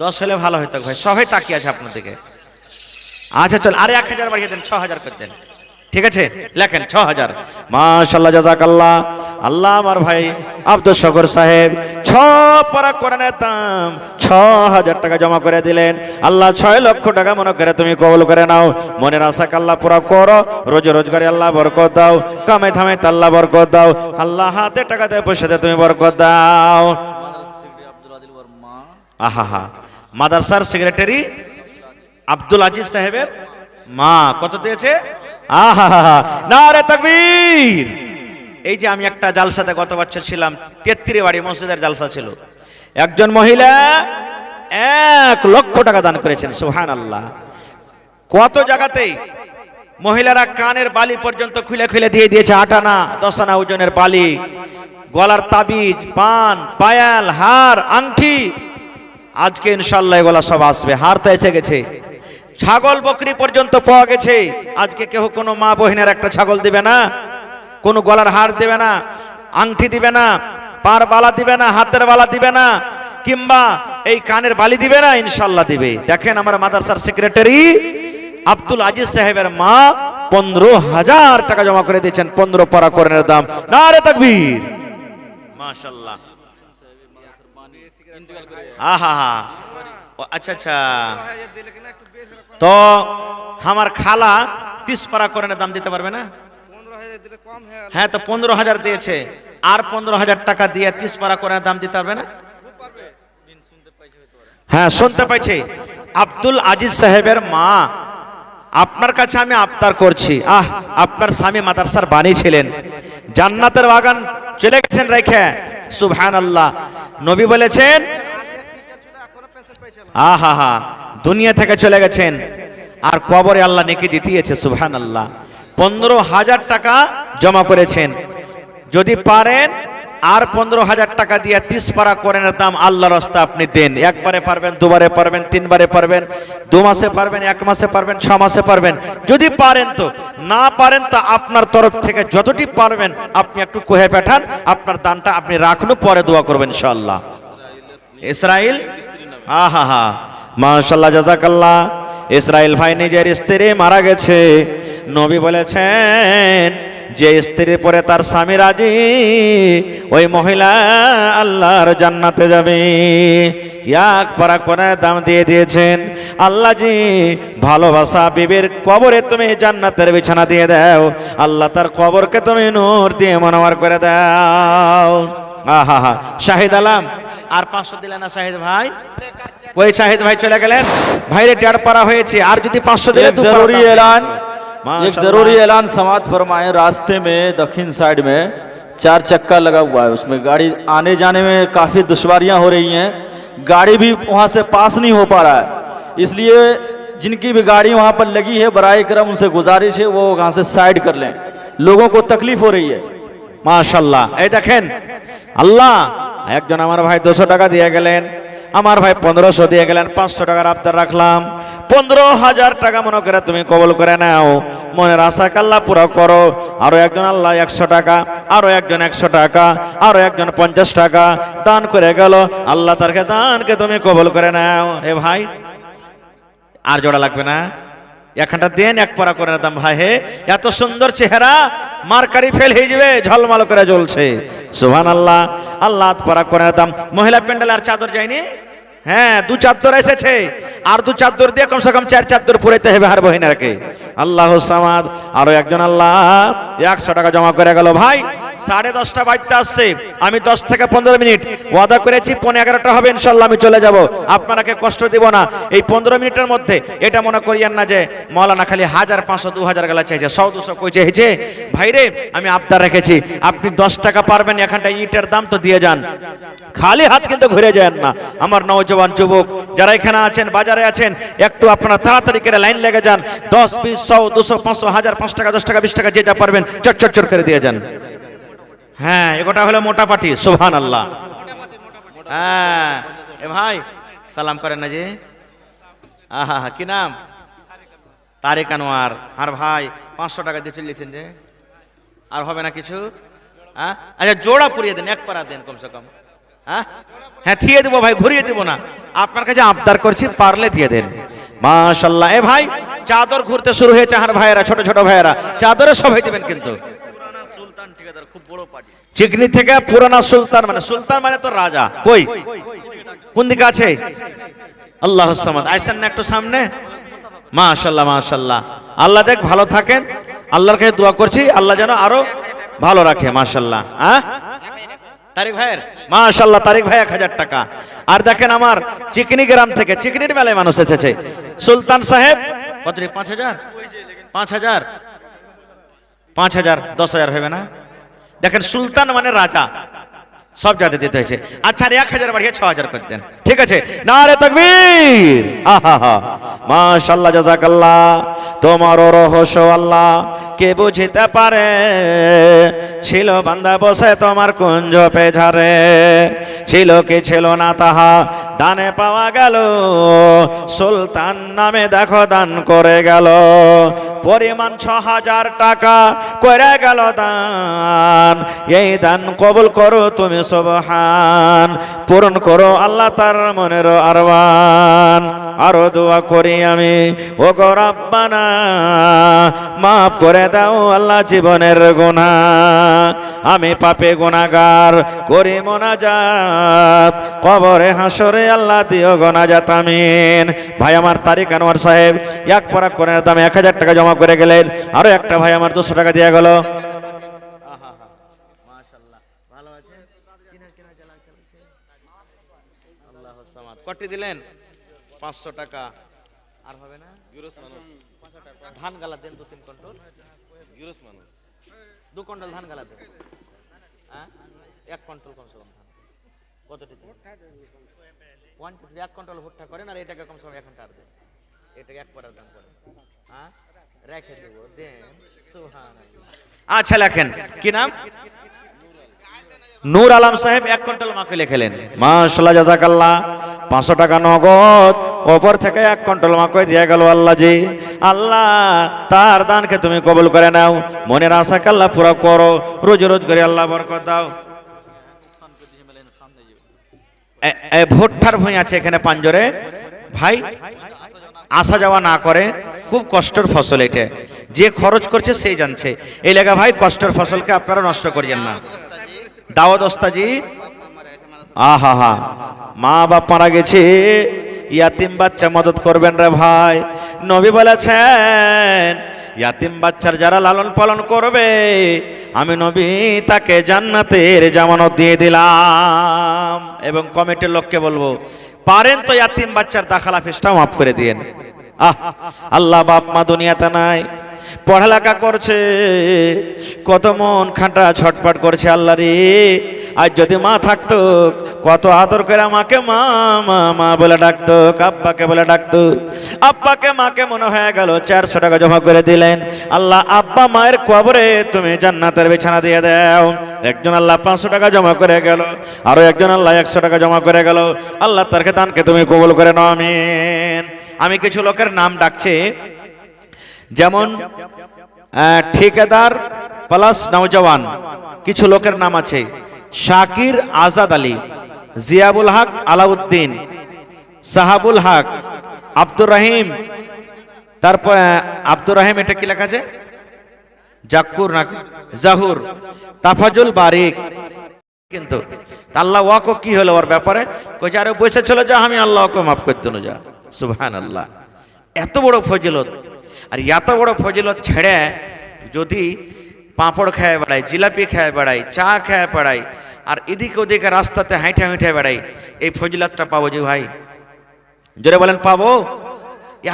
10 হলে ভালো হতো ভাই, সবাই তাকিয়ে আছে আপনার দিকে। আচ্ছা চল আরে 1000 বাড়িয়ে দেন, 6000 করে দেন। ঠিক আছে লেখেন 6000। মাশাআল্লাহ জাযাকাল্লাহ। আল্লাহ আমার ভাই আব্দুল শুকুর সাহেব 6 পারা কোরআনের দাম 6,000 টাকা জমা করে দিলেন। আল্লাহ 6 লক্ষ টাকা মনে করে তুমি কবুল করে নাও। মনের আশাকে আল্লাহ পুরা করো। রোজগারে আল্লাহ বরকত দাও। কামে থামে আল্লাহ বরকত দাও। আল্লাহ হাতে টাকাতে পয়সাতে তুমি বরকত দাও। আহা, মাদ্রাসার সেক্রেটারি আব্দুল আজিজ সাহেবের মা কত দিয়েছে? আহা, নারে তাকবীর। এই যে আমি একটা জালসাতে গত বছর ছিলাম, 33 বাড়ি মসজিদের জালসা ছিল। একজন মহিলা 1 লক্ষ টাকা দান করেছেন। সুবহানাল্লাহ। কত জায়গাতেই মহিলারা কানের বালি পর্যন্ত খুলে খুলে দিয়ে দিয়েছে। 8 আনা 10 আনা ওজনের বালি, গলার তাবিজ, পান, পায়াল, হার, আংটি। আজকে ইনশাআল্লাহ এগুলা সব আসবে। হার তো এসে গেছে, ছাগল বকরি পর্যন্ত পাওয়া গেছে। আজকে কেউ কোনো মা বহিনের একটা ছাগল দিবে না, কোনো গলার হার দিবে না, আংটি দিবে না, পার বালা দিবে না, হাতের বালা দিবে না, কিংবা এই কানের বালি দিবে না। ইনশাআল্লাহ দিবে। দেখেন আমার মাদ্রাসার সেক্রেটারি আব্দুল আজিজ সাহেবের মা 15,000 টাকা জমা করে দিয়েছেন। 15 পারা কোরআনের দাম। নারে তাকবীর, মাশাআল্লাহ। আহা, আচ্ছা আচ্ছা। তো আমার খালা 30 পারা কোরআনের দাম দিতে পারবে না? হ্যাঁ, তো 15,000 দিয়েছে। আর 15,000 টাকা দিয়ে 30 পারা কোরআনের দাম দিতে পারবে না? হ্যাঁ, শুনতে পাইছে। আব্দুল আজিজ সাহেবের মা, আপনার কাছে আমি আবদার করছি। আপনার স্বামী মাদ্রাসার বাণী ছিলেন, জান্নাতের বাগান চলে গেছেন রেখে। সুবহানাল্লাহ। নবী বলেছেন, আহা, দুনিয়া থেকে চলে গেছেন আর কবরে আল্লাহ নেকি দিতেছে। সুবহানাল্লাহ। 15,000 টাকা জমা করেছেন। যদি পারেন আর 15,000 টাকা দিয়ে 30 পারা কোরআনের দাম আল্লাহর রাস্তায় আপনি দেন। একবারে পারবেন, দুবারে পারবেন, 3 বারে পারবেন, 2 মাসে পারবেন, 1 মাসে পারবেন, 6 মাসে পারবেন। যদি পারেন তো, না পারেন তা আপনার তরফ থেকে যতটি পারবেন আপনি একটু কহে পাঠান। আপনার দানটা আপনি রাখুন, পরে দোয়া করবেন ইনশাআল্লাহ। ইসরাইল, আহা, মাশাআল্লাহ, জাযাকাল্লাহ। ইসরাইল ভাই নিজের স্ত্রী মারা গেছে। নবী বলেছেন যে স্ত্রীর পরে তার স্বামী রাজি, ওই মহিলা আল্লাহর জান্নাতে যাবে। 1 পারা কোরআনের দাম দিয়ে দিয়েছেন। আল্লাহ জি ভালোবাসা বিবির কবরে তুমি জান্নাতের বিছানা দিয়ে দাও। আল্লাহ তার কবরকে তুমি নূর দিয়ে মনোয়ার করে দাও। আহা, শাহিদ আলম আর 500 দিলেন না শাহিদ ভাই? ওই শাহিদ ভাই চলে গেলেন। ভাইরে 1.5 পারা হয়েছে, আর যদি 500 দিলে তো जरूरी ऐलान समाप्त फरमाए। रास्ते में दक्षिण साइड में 4 चक्का लगा हुआ है, उसमें गाड़ी आने जाने में काफ़ी दुश्वारियां हो रही हैं। गाड़ी भी वहां से पास नहीं हो पा रहा है, इसलिए जिनकी भी गाड़ी वहां पर लगी है बराए करम उनसे गुजारिश है वो वहां से साइड कर लें, लोगों को तकलीफ हो रही है। মাশাআল্লাহ। এই দেখেন, আল্লাহ একজন আমার ভাই 200 টাকা দিয়ে গেলেন, আমার ভাই 1500 দিয়ে গেলেন। 500 টাকার আবদার রাখলাম। 15,000 টাকা মনে করে তুমি কবুল করে নাও। মনের আশাকে আল্লাহ পুরো করো। আরো একজন আল্লাহ 100 টাকা, আরো একজন 100 টাকা, আরো একজন 50 টাকা দান করে গেল। আল্লাহ তার দানকে তুমি কবুল করে নাও। এ ভাই আর জোড়া লাগবে না, এখানটা দেন 1 পারা করে দাম। ভাই হে, এত সুন্দর চেহারা, মারকারি ফেল হয়ে যাবে, ঝলমল করে জ্বলছে। সুবহানাল্লাহ। আল্লাহ পারা করে দাম। মহিলা প্যান্ডেল আর চাদর যায়নি? হ্যাঁ, 2 চাদর এসেছে, আর 2 চাদর দিয়ে কমসে কম 4 চাদর পুরাইতে হবে হার বহিনারকে। আল্লাহ সামাদ। আরো একজন আল্লাহ 100 টাকা জমা করে গেল। ভাই 10:30 বাজতে আসছে, আমি 10 থেকে 15 মিনিট ওয়াদা করেছি, 11:15 হবে ইনশাআল্লাহ আমি চলে যাব। আপনাকে কষ্ট দিব না। এই 15 মিনিটের মধ্যে এটা মনে করিয়েন না যে মৌলানা খালি 1000, 500, 2000 গেলা চাইছে, 100, 200 কই চাইছে। ভাইরে আমি আবদার রেখেছি, আপনি 10 টাকা পারবেন, এখানটা ইটের দাম তো দিয়ে যান। খালি হাত কিন্তু ঘুরে যান না। আমার নওজওয়ান যুবক যারা এখানে আছেন, বাজারে আছেন, একটু আপনারা তাড়াতাড়ি করে লাইন লেগে যান। 10, 20, 100, 200, 500, 1000, 5 টাকা, 10 টাকা, 20 টাকা যে যা পারবেন চট করে দিয়ে যান। হ্যাঁ, এগোটা হলো মোটা পাটি। সুবহানাল্লাহ। হ্যাঁ, এ ভাই সালাম করেন না যে। আহা, কি নাম? তারেক আনোয়ার। আর ভাই 500 টাকা দিয়ে চলেছেন যে, আর হবে না কিছু? আচ্ছা, জোড়া পুরিয়ে দেন, 1 পারা দেন কমসে কম। হ্যাঁ, দিয়ে দেবো ভাই, ঘুরিয়ে দেবো না। আপনার কাছে আবদার করছি, পারলে দিয়ে দেন। মাশাআল্লাহ। এ ভাই চাদর ঘুরতে শুরু হয়েছে। আর ভাইয়েরা, ছোট ছোট ভাইয়েরা, চাদরে সবাই দিবেন কিন্তু। চিকনি থেকে পুরানা সুলতান, মানে সুলতান মানে তো রাজা। কই কোন দিকে আছে? আল্লাহ সামাদ। আইসেন না একটু সামনে। মাশাল্লাহ মাশাল্লাহ, আল্লাহ দেখ ভালো থাকেন, আল্লাহর কাছে দোয়া করছি আল্লাহ যেন আরো ভালো রাখে। মাশাল্লাহ। হ্যাঁ তারিক ভাইয়ের মাশাল্লাহ, তারিক ভাই 1000 টাকা। আর দেখেন আমার চিকনি গ্রাম থেকে, চিকনির মেলায় মানুষ এসেছে, সুলতান সাহেব কত? 5000 5000 5000 10,000 হবে না? দেখেন সুলতান মানে রাজা, সব জাতি দিতে হয়েছে। আচ্ছা 1000 বাড়িয়ে 6000 করে দেন, ঠিক আছে? নারে তাকবীর। আহা মাশাআল্লাহ, জাযাকাল্লাহ। তোমারও রহস্য আল্লাহ কে বুঝিতে পারে, ছিল বান্দা বসে তোমার কুঞ্জ পেঝারে, ছিল কি ছিল না তাহা দানে পাওয়া গেল, সুলতান নামে দেখো দান করে গেল, পরিমাণ 6000 টাকা করে গেল দান। এই দান কবুল করো তুমি সুবহান, পূরণ করো আল্লাহ তার মনের আরমান। আরো দোয়া করি আমি, ও গো রব্বানা মাফ করে দাও আল্লাহ জীবনের গুনাহ, আমি পাপে গুনাহগার করি মোনাজাত, কবরে হাসরে আল্লাহ দিও গুনাজাত আমিন। ভাই আমার তারিক আনোয়ার সাহেব এক পরা কোরআনের দামে 1000 টাকা জমা করে গেলেন। আরো একটা ভাই আমার 200 টাকা দিয়ে গেল। কটি দিলেন? 500 টাকা। আর হবে না? ধান গালা দেন 2-3 কুইন্টাল। 2 কুইন্টাল ধান গালা দেন। হ্যাঁ 1 কুইন্টাল কমসে কম ধান। কতটি? 1 কুইন্টাল ভুট্টা করেন আর এটাকে কমসে কম 1 ঘন্টা আর দেন। এটাকে এক পরের দাম করেন। হ্যাঁ রেখে দেব, দেন। সুবহানাল্লাহ। আচ্ছা লেখেন কি নাম? নূর আলম সাহেব 1 কুইন্টাল মাকে লিখলেন। মাশাআল্লাহ, জাযাকাল্লাহ। 500 টাকা নগদ, ওপর থেকে 1 কুইন্টাল মাকে দিয়ে গেল আল্লাহ জি। আল্লাহ তার দানকে তুমি কবুল করে নাও, মনের আশাকে আল্লাহ পুরো করো, রোজ রোজ করে আল্লাহ বরকত দাও। ভুট্টার ভুঁই আছে এখানে পাঞ্জরে ভাই, আসা যাওয়া না করে, খুব কষ্টের ফসল এটা, যে খরচ করছে সেই জানছে। এই লেগা ভাই কষ্টের ফসলকে আপনারা নষ্ট করিয়েন না। দাওয়াত ওস্তাজি, আহা হা, মা বাপ মারা গেছে, ইয়াতিম বাচ্চা মদত করবেন রে ভাই। নবী বলেছেন ইয়াতিম বাচ্চার যারা লালন পালন করবে আমি নবী তাকে জান্নাতের জামানত দিয়ে দিলাম। এবং কমিটির লোককে বলবো পারেন তো ইয়াতিম বাচ্চার দাখালা ফিসটা মাফ করে দিয়েন। আল্লাহ বাপ মা দুনিয়াতে নাই, পড়ালেখা করছে, কত মন খাঁটা ছটফট করছে আল্লাহ রে। আজ যদি মা থাকতো কত আদর করে আমাকে মা মা মা বলে ডাকতো, আব্বাকে বলে ডাকতো। আব্বাকে মাকে মনে হয়ে গেল 400 টাকা জমা করে দিলেন। আল্লাহ আব্বা মায়ের কবরে তুমি জান্নাতের বিছানা দিয়ে দাও। একজন আল্লাহ 500 টাকা জমা করে গেল, আরো একজন আল্লাহ 100 টাকা জমা করে গেল। আল্লাহ তার দানকে তুমি কবুল করে নাও আমিন। আমি কিছু লোকের নাম ডাকছি, যেমন ঠিকাদার প্লাস নওজওয়ান, কিছু লোকের নাম আছে শাকির আজাদ আলী, জিয়াবুল হক আলাউদ্দিন, সাহাবুল হক, আব্দুর রহিম, তারপর আব্দুর রহিম, এটা কি লেখা আছে জাকুর না জাহুর, তাফাজুল বারিক। কিন্তু আল্লাহ ওয়াকো কি হলো ওর ব্যাপারে, কইছে আরে বসেছিল যা আমি আল্লাহ ওকে মাফ করতে না যা। সুবহানাল্লাহ, এত বড় ফজিলত। আর এত বড় ফজিলত ছেড়ে যদি পাঁপড় খেয়ে বেড়াই, জিলাপি খেয়ে বেড়াই, চা খেয়ে বেড়াই, আর এদিকে ওদিকে রাস্তাতে হাঁটে হাঁটে বেড়াই, এই ফজিলতটা পাবো যে ভাই? জোরে বলেন পাবো?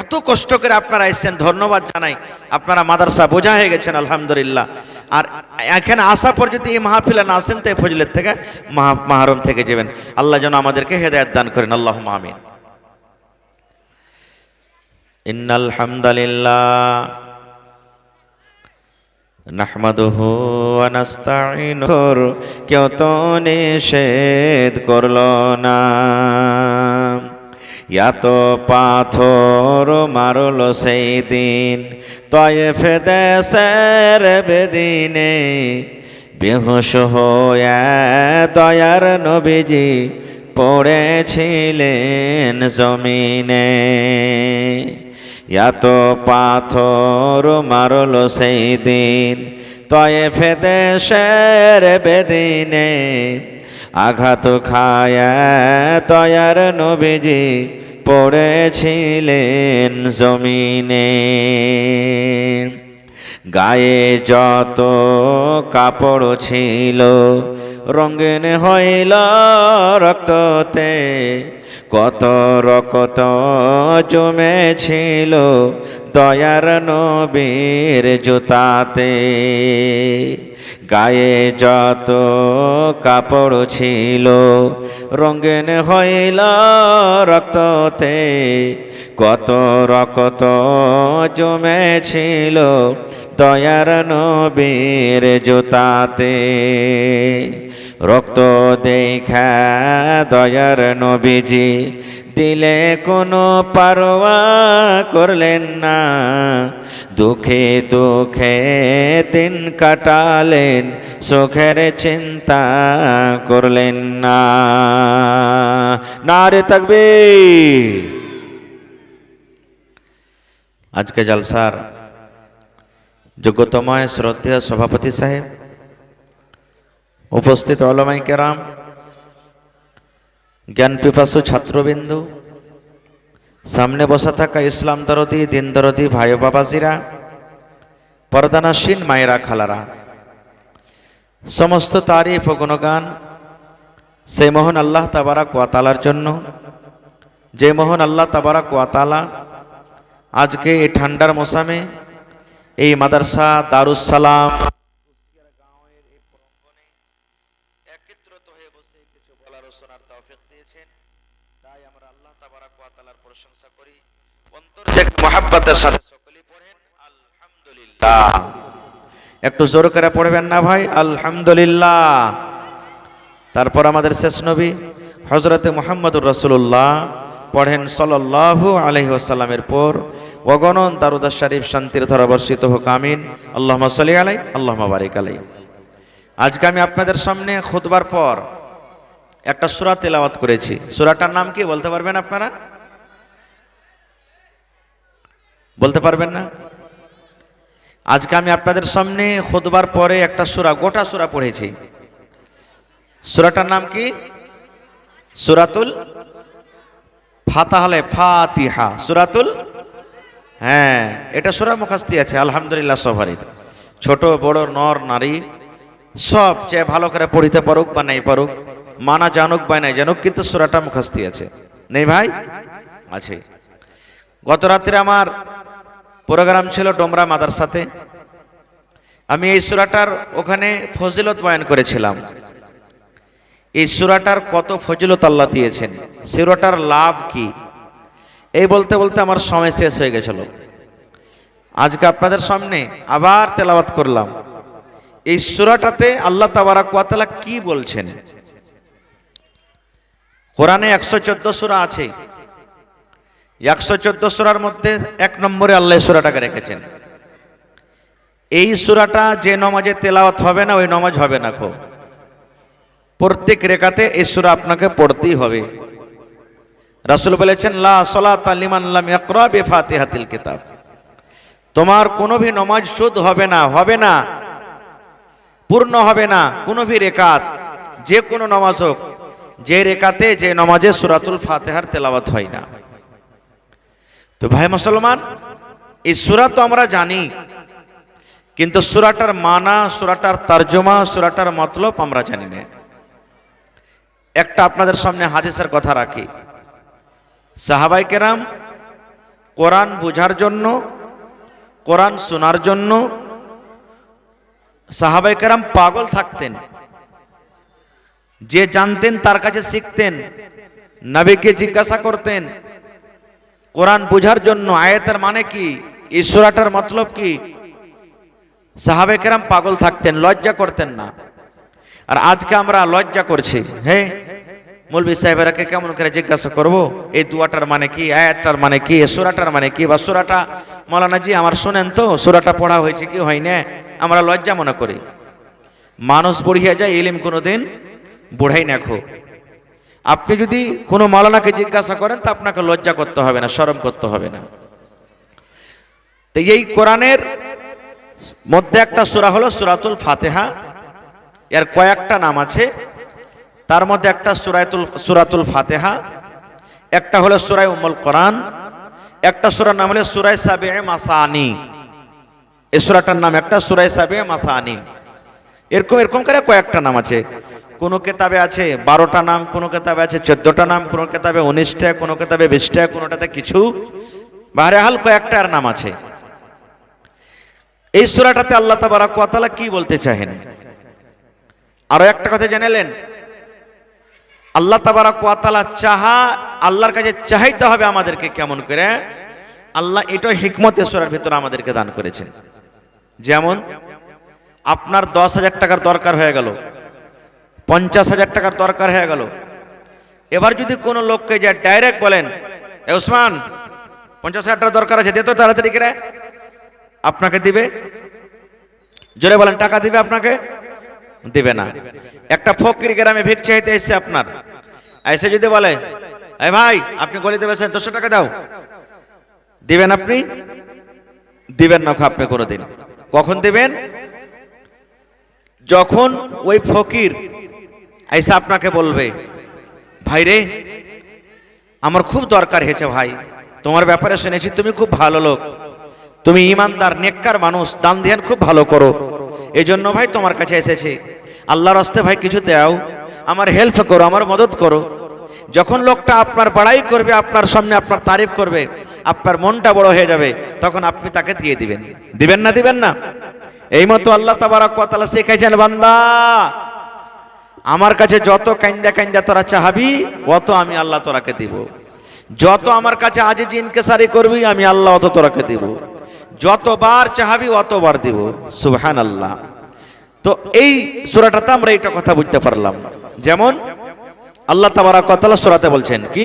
এত কষ্ট করে আপনারা এসেছেন, ধন্যবাদ জানাই। আপনারা মাদ্রাসা বোঝা হয়ে গেছেন আলহামদুলিল্লাহ। আর এখানে আসা পর যদি এই মাহফিলে না আসেন তো এই ফজিলত থেকে মাহরুম থেকে যাবেন। আল্লাহ যেন আমাদেরকে হেদায়েত দান করেন, আল্লাহুম্মা আমিন। ইন্নাল হামদালিল্লাহ নাহমাদুহু ওয়া নাস্তাঈনুহু, কেউ তো নিষেধ করলো না। এত পাথর মারলো সেই দিন তয়েফ দেশের বেদিনে, বেহুশ হয়ে দয়ার নবীজি পড়েছিলেন জমিনে। এত পাথর মারলো সেই দিন তয়েফ দেশের বেদিনে, আঘাত খায়া দয়ার নবীজি পড়েছিলেন জমিনে। গায়ে যত কাপড় ছিল রঙিন হইল রক্ততে, কত রক্ত জমেছিল দয়ার নবীর জুতাতে। গায়ে যত কাপড় ছিল রঙিন হইল রক্ততে, কত রক্ত জমেছিল দয়ার নবীর জুতাতে। রক্ত দেখা দয়ার নবীজি দিলে কোনো পারোয়া করলেন না, দুঃখে দুঃখে দিন কাটালেন, সুখের চিন্তা করলেন না। নারে তাকবীর। আজকে জলসার যোগ্যতময় শ্রদ্ধেয় সভাপতি সাহেব, উপস্থিত ওলামায়ে কেরাম, জ্ঞান পিপাসু ছাত্রবিন্দু, সামনে বসা থাকা ইসলাম দরদি দিন দরদি ভাই বাবাজিরা, পর্দানাসীন মায়েরা খালারা, সমস্ত তারিফ ও গুণগান সেই মহান আল্লাহ তাবারাক ওয়া তাআলার জন্য, যে মহান আল্লাহ তাবারাক ওয়া তাআলা আজকে এই ঠান্ডার মৌসুমে এই মাদ্রাসা দারুস সালাম একত্রিত হয়ে বসে কিছু বলার ও শোনার তৌফিক দিয়েছেন। তাই আমরা আল্লাহ তাবারাক ওয়া তাআলার প্রশংসা করি, অন্তর থেকে মহব্বতের সাথে সকলেই পড়েন আলহামদুলিল্লাহ। একটু জোর করে পড়বেন না ভাই, আলহামদুলিল্লাহ। তারপর আমাদের শেষ নবী হযরতে মুহাম্মদুর রাসূলুল্লাহ পড়েন সাল্লাল্লাহু আলাইহি ওয়াসাল্লামের পর অগণন দারুদ শরীফ শান্তির ধারা বর্ষিত হোক, আমিন। আল্লাহুম্মা সাল্লি আলাইহি আল্লাহুম্মা বারিক আলাইহি। আজকে আমি আপনাদের সামনে খুতবার পর একটা সূরা তেলাওয়াত করেছি। সূরাটার নাম কি বলতে পারবেন আপনারা? বলতে পারবেন না? আজকে আমি আপনাদের সামনে খুতবার পরে একটা সূরা, গোটা সূরা পড়েছি। সূরাটার নাম কি? সূরাতুল ফাতিহা। সূরাতুল, হ্যাঁ, এটা সূরা মুখস্থি আছে আলহামদুলিল্লাহ সবারই, ছোট বড় নর নারী সব চেয়ে ভালো করে পড়িতে পারুক বা নাই পারুক, মানা জানুক বা নাই জানুক, কিন্তু সূরাটা মুখস্থি আছে। নেই ভাই? আছে। গত রাত্রে আমার প্রোগ্রাম ছিল ডোমরা মাদ্রাসাতে, আমি এই সূরাটার ওখানে ফজিলত বয়ান করেছিলাম। এই সূরাটার কত ফজিলত আল্লাহ দিয়েছেন, সূরাটার লাভ কি, এই বলতে বলতে আমার সময় শেষ হয়ে গেছিল। আজকে আপনাদের সামনে আবার তেলাওয়াত করলাম। এই সূরাটাতে আল্লাহ তাবারাক ওয়া তাআলা কি বলছেন? কোরআনে 114 সূরা আছে, 114 সূরার মধ্যে 1 নম্বরে আল্লাহ সূরাটাকে রেখেছেন। এই সূরাটা যে নামাজে তেলাওয়াত হবে না, ওই নামাজ হবে না। প্রত্যেক রেকাতে এই সূরা আপনাকে পড়তেই হবে। রাসূল বলেছেন লা সালাতা লিমান লাম ইয়াকরা বিফাতিহাতিল কিতাব, তোমার কোনো ভি নামাজ শুদ্ধ হবে না, পূর্ণ হবে না কোনো ভি রেকাত, যে কোনো নামাজ হোক, যে রেকাতে যে নামাজে সূরাতুল ফাতিহার তেলাওয়াত হয় না। তো ভাই মুসলমান, এই সূরা তো আমরা জানি, কিন্তু সূরাটার মানা, সূরাটার তরজমা, সূরাটার মতলব আমরা জানি না। একটা আপনাদের সামনে হাদিসের কথা রাখি। সাহাবায়ে কেরাম কোরআন বোঝার জন্য, কোরআন শোনার জন্য সাহাবায়ে কেরাম পাগল থাকতেন। যে জানতেন তার কাছে শিখতেন, নবীকে জিজ্ঞাসা করতেন কোরআন বোঝার জন্য, আয়াতের মানে কি, এই সূরাটার মতলব কি। সাহাবায়ে কেরাম পাগল থাকতেন, লজ্জা করতেন না। আর আজকে আমরা লজ্জা করছি, হে মৌলভী সাহেবেরাকে কেমন করে জিজ্ঞাসা করব এই দুয়াটার মানে কি, আয়াতটার মানে কি, এই সূরাটার মানে কি, বা সূরাটা মাওলানা জি আমার শোনেন তো, সূরাটা পড়া হয়েছে কি হয় না, আমরা লজ্জা মনে করি। মানুষ বুড়িয়ে যায়, ইলম কোনোদিন বুড়াই না। আপনি যদি কোনো মাওলানাকে জিজ্ঞাসা করেন তা আপনাকে লজ্জা করতে হবে না, শরম করতে হবে না। তো এই কোরআনের মধ্যে একটা সূরা হলো সূরাতুল ফাতিহা। এর কয়েকটা নাম আছে। তার মধ্যে একটা সূরাতুল ফাতিহা, একটা হলো সূরা উম্মুল কোরআন, একটা সূরার নাম হলো সূরা সাবিয়ে মাসানি। এই সূরাটার নাম একটা সূরা সাবিয়ে মাসানি। এরকম করে কয়েকটা নাম আছে। কোন কিতাবে আছে 12টা নাম, কোন কিতাবে আছে 14টা নাম, কোন কিতাবে 19টা, কোন কিতাবে 20টা, কোনটাতে কিছু, বাহরেহাল কয়েকটার নাম আছে। এই সূরাটাতে আল্লাহ তাবারক ওয়া তাআলা কি বলতে চাহেন? আরো একটা কথা জেনেলেন, আল্লাহ তাবারক ওয়া তাআলা আল্লাহর কাছে চাইতে হবে আমাদেরকে কেমন করে। আল্লাহ এটা হিকমতে সূরার ভিতরে আমাদেরকে দান করেছেন। যেমন আপনার 10,000 টাকার দরকার হয়ে গেল, 50,000 টাকার দরকার হয়ে গেল। এবার যদি কোনো লোককে যা ডাইরেক্ট বলেন, এ ওসমান 50,000 টাকা দরকার আছে, দে তো তাড়াতাড়ি করে, আপনাকে দিবে? জোরে বলেন, টাকা দিবে আপনাকে? দিবে না। একটা ফকির গ্রামে ভিক চাইতে এসছে আপনার, এসে যদি বলে, এ ভাই আপনি গলিতে বেছেন 200 টাকা দাও, দিবেন আপনি? দিবেন না আপনি কোনোদিন। কখন দিবেন? যখন ওই ফকির এসে আপনাকে বলবে, ভাই রে আমার খুব দরকার হয়েছে ভাই, তোমার ব্যাপারে শুনেছি তুমি খুব ভালো লোক, তুমি ইমানদার নেককার মানুষ, দান ধ্যান খুব ভালো করো, এই জন্য ভাই তোমার কাছে এসেছি, আল্লাহর রাস্তায় ভাই কিছু দাও, আমার হেল্প করো, আমার মদত করো। যখন লোকটা আপনার বড়াই করবে, আপনার সামনে আপনার তারিফ করবে, আপনার মনটা বড় হয়ে যাবে, তখন আপনি তাকে দিয়ে দিবেন। দিবেন না? দিবেন না? এই মতো আল্লাহ তাবারক ওয়া তাআলা শিখাইছেন, বান্দা আমার কাছে যত কাইন্দা কাইন্দা তোরা চাহাবি, অত আমি আল্লাহ তোরাকে দিব। যত আমার কাছে আজিজ ইনকিসারি করবি, আমি আল্লাহ অত তোরাকে দিব। যতবার চাহাবি অতবার দিব। সুবহানাল্লাহ। তো এই সূরাটাতে আমরা এইটা কথা বুঝতে পারলাম। যেমন আল্লাহ তাবারক ওয়া তাআলা সূরাতে বলছেন কি?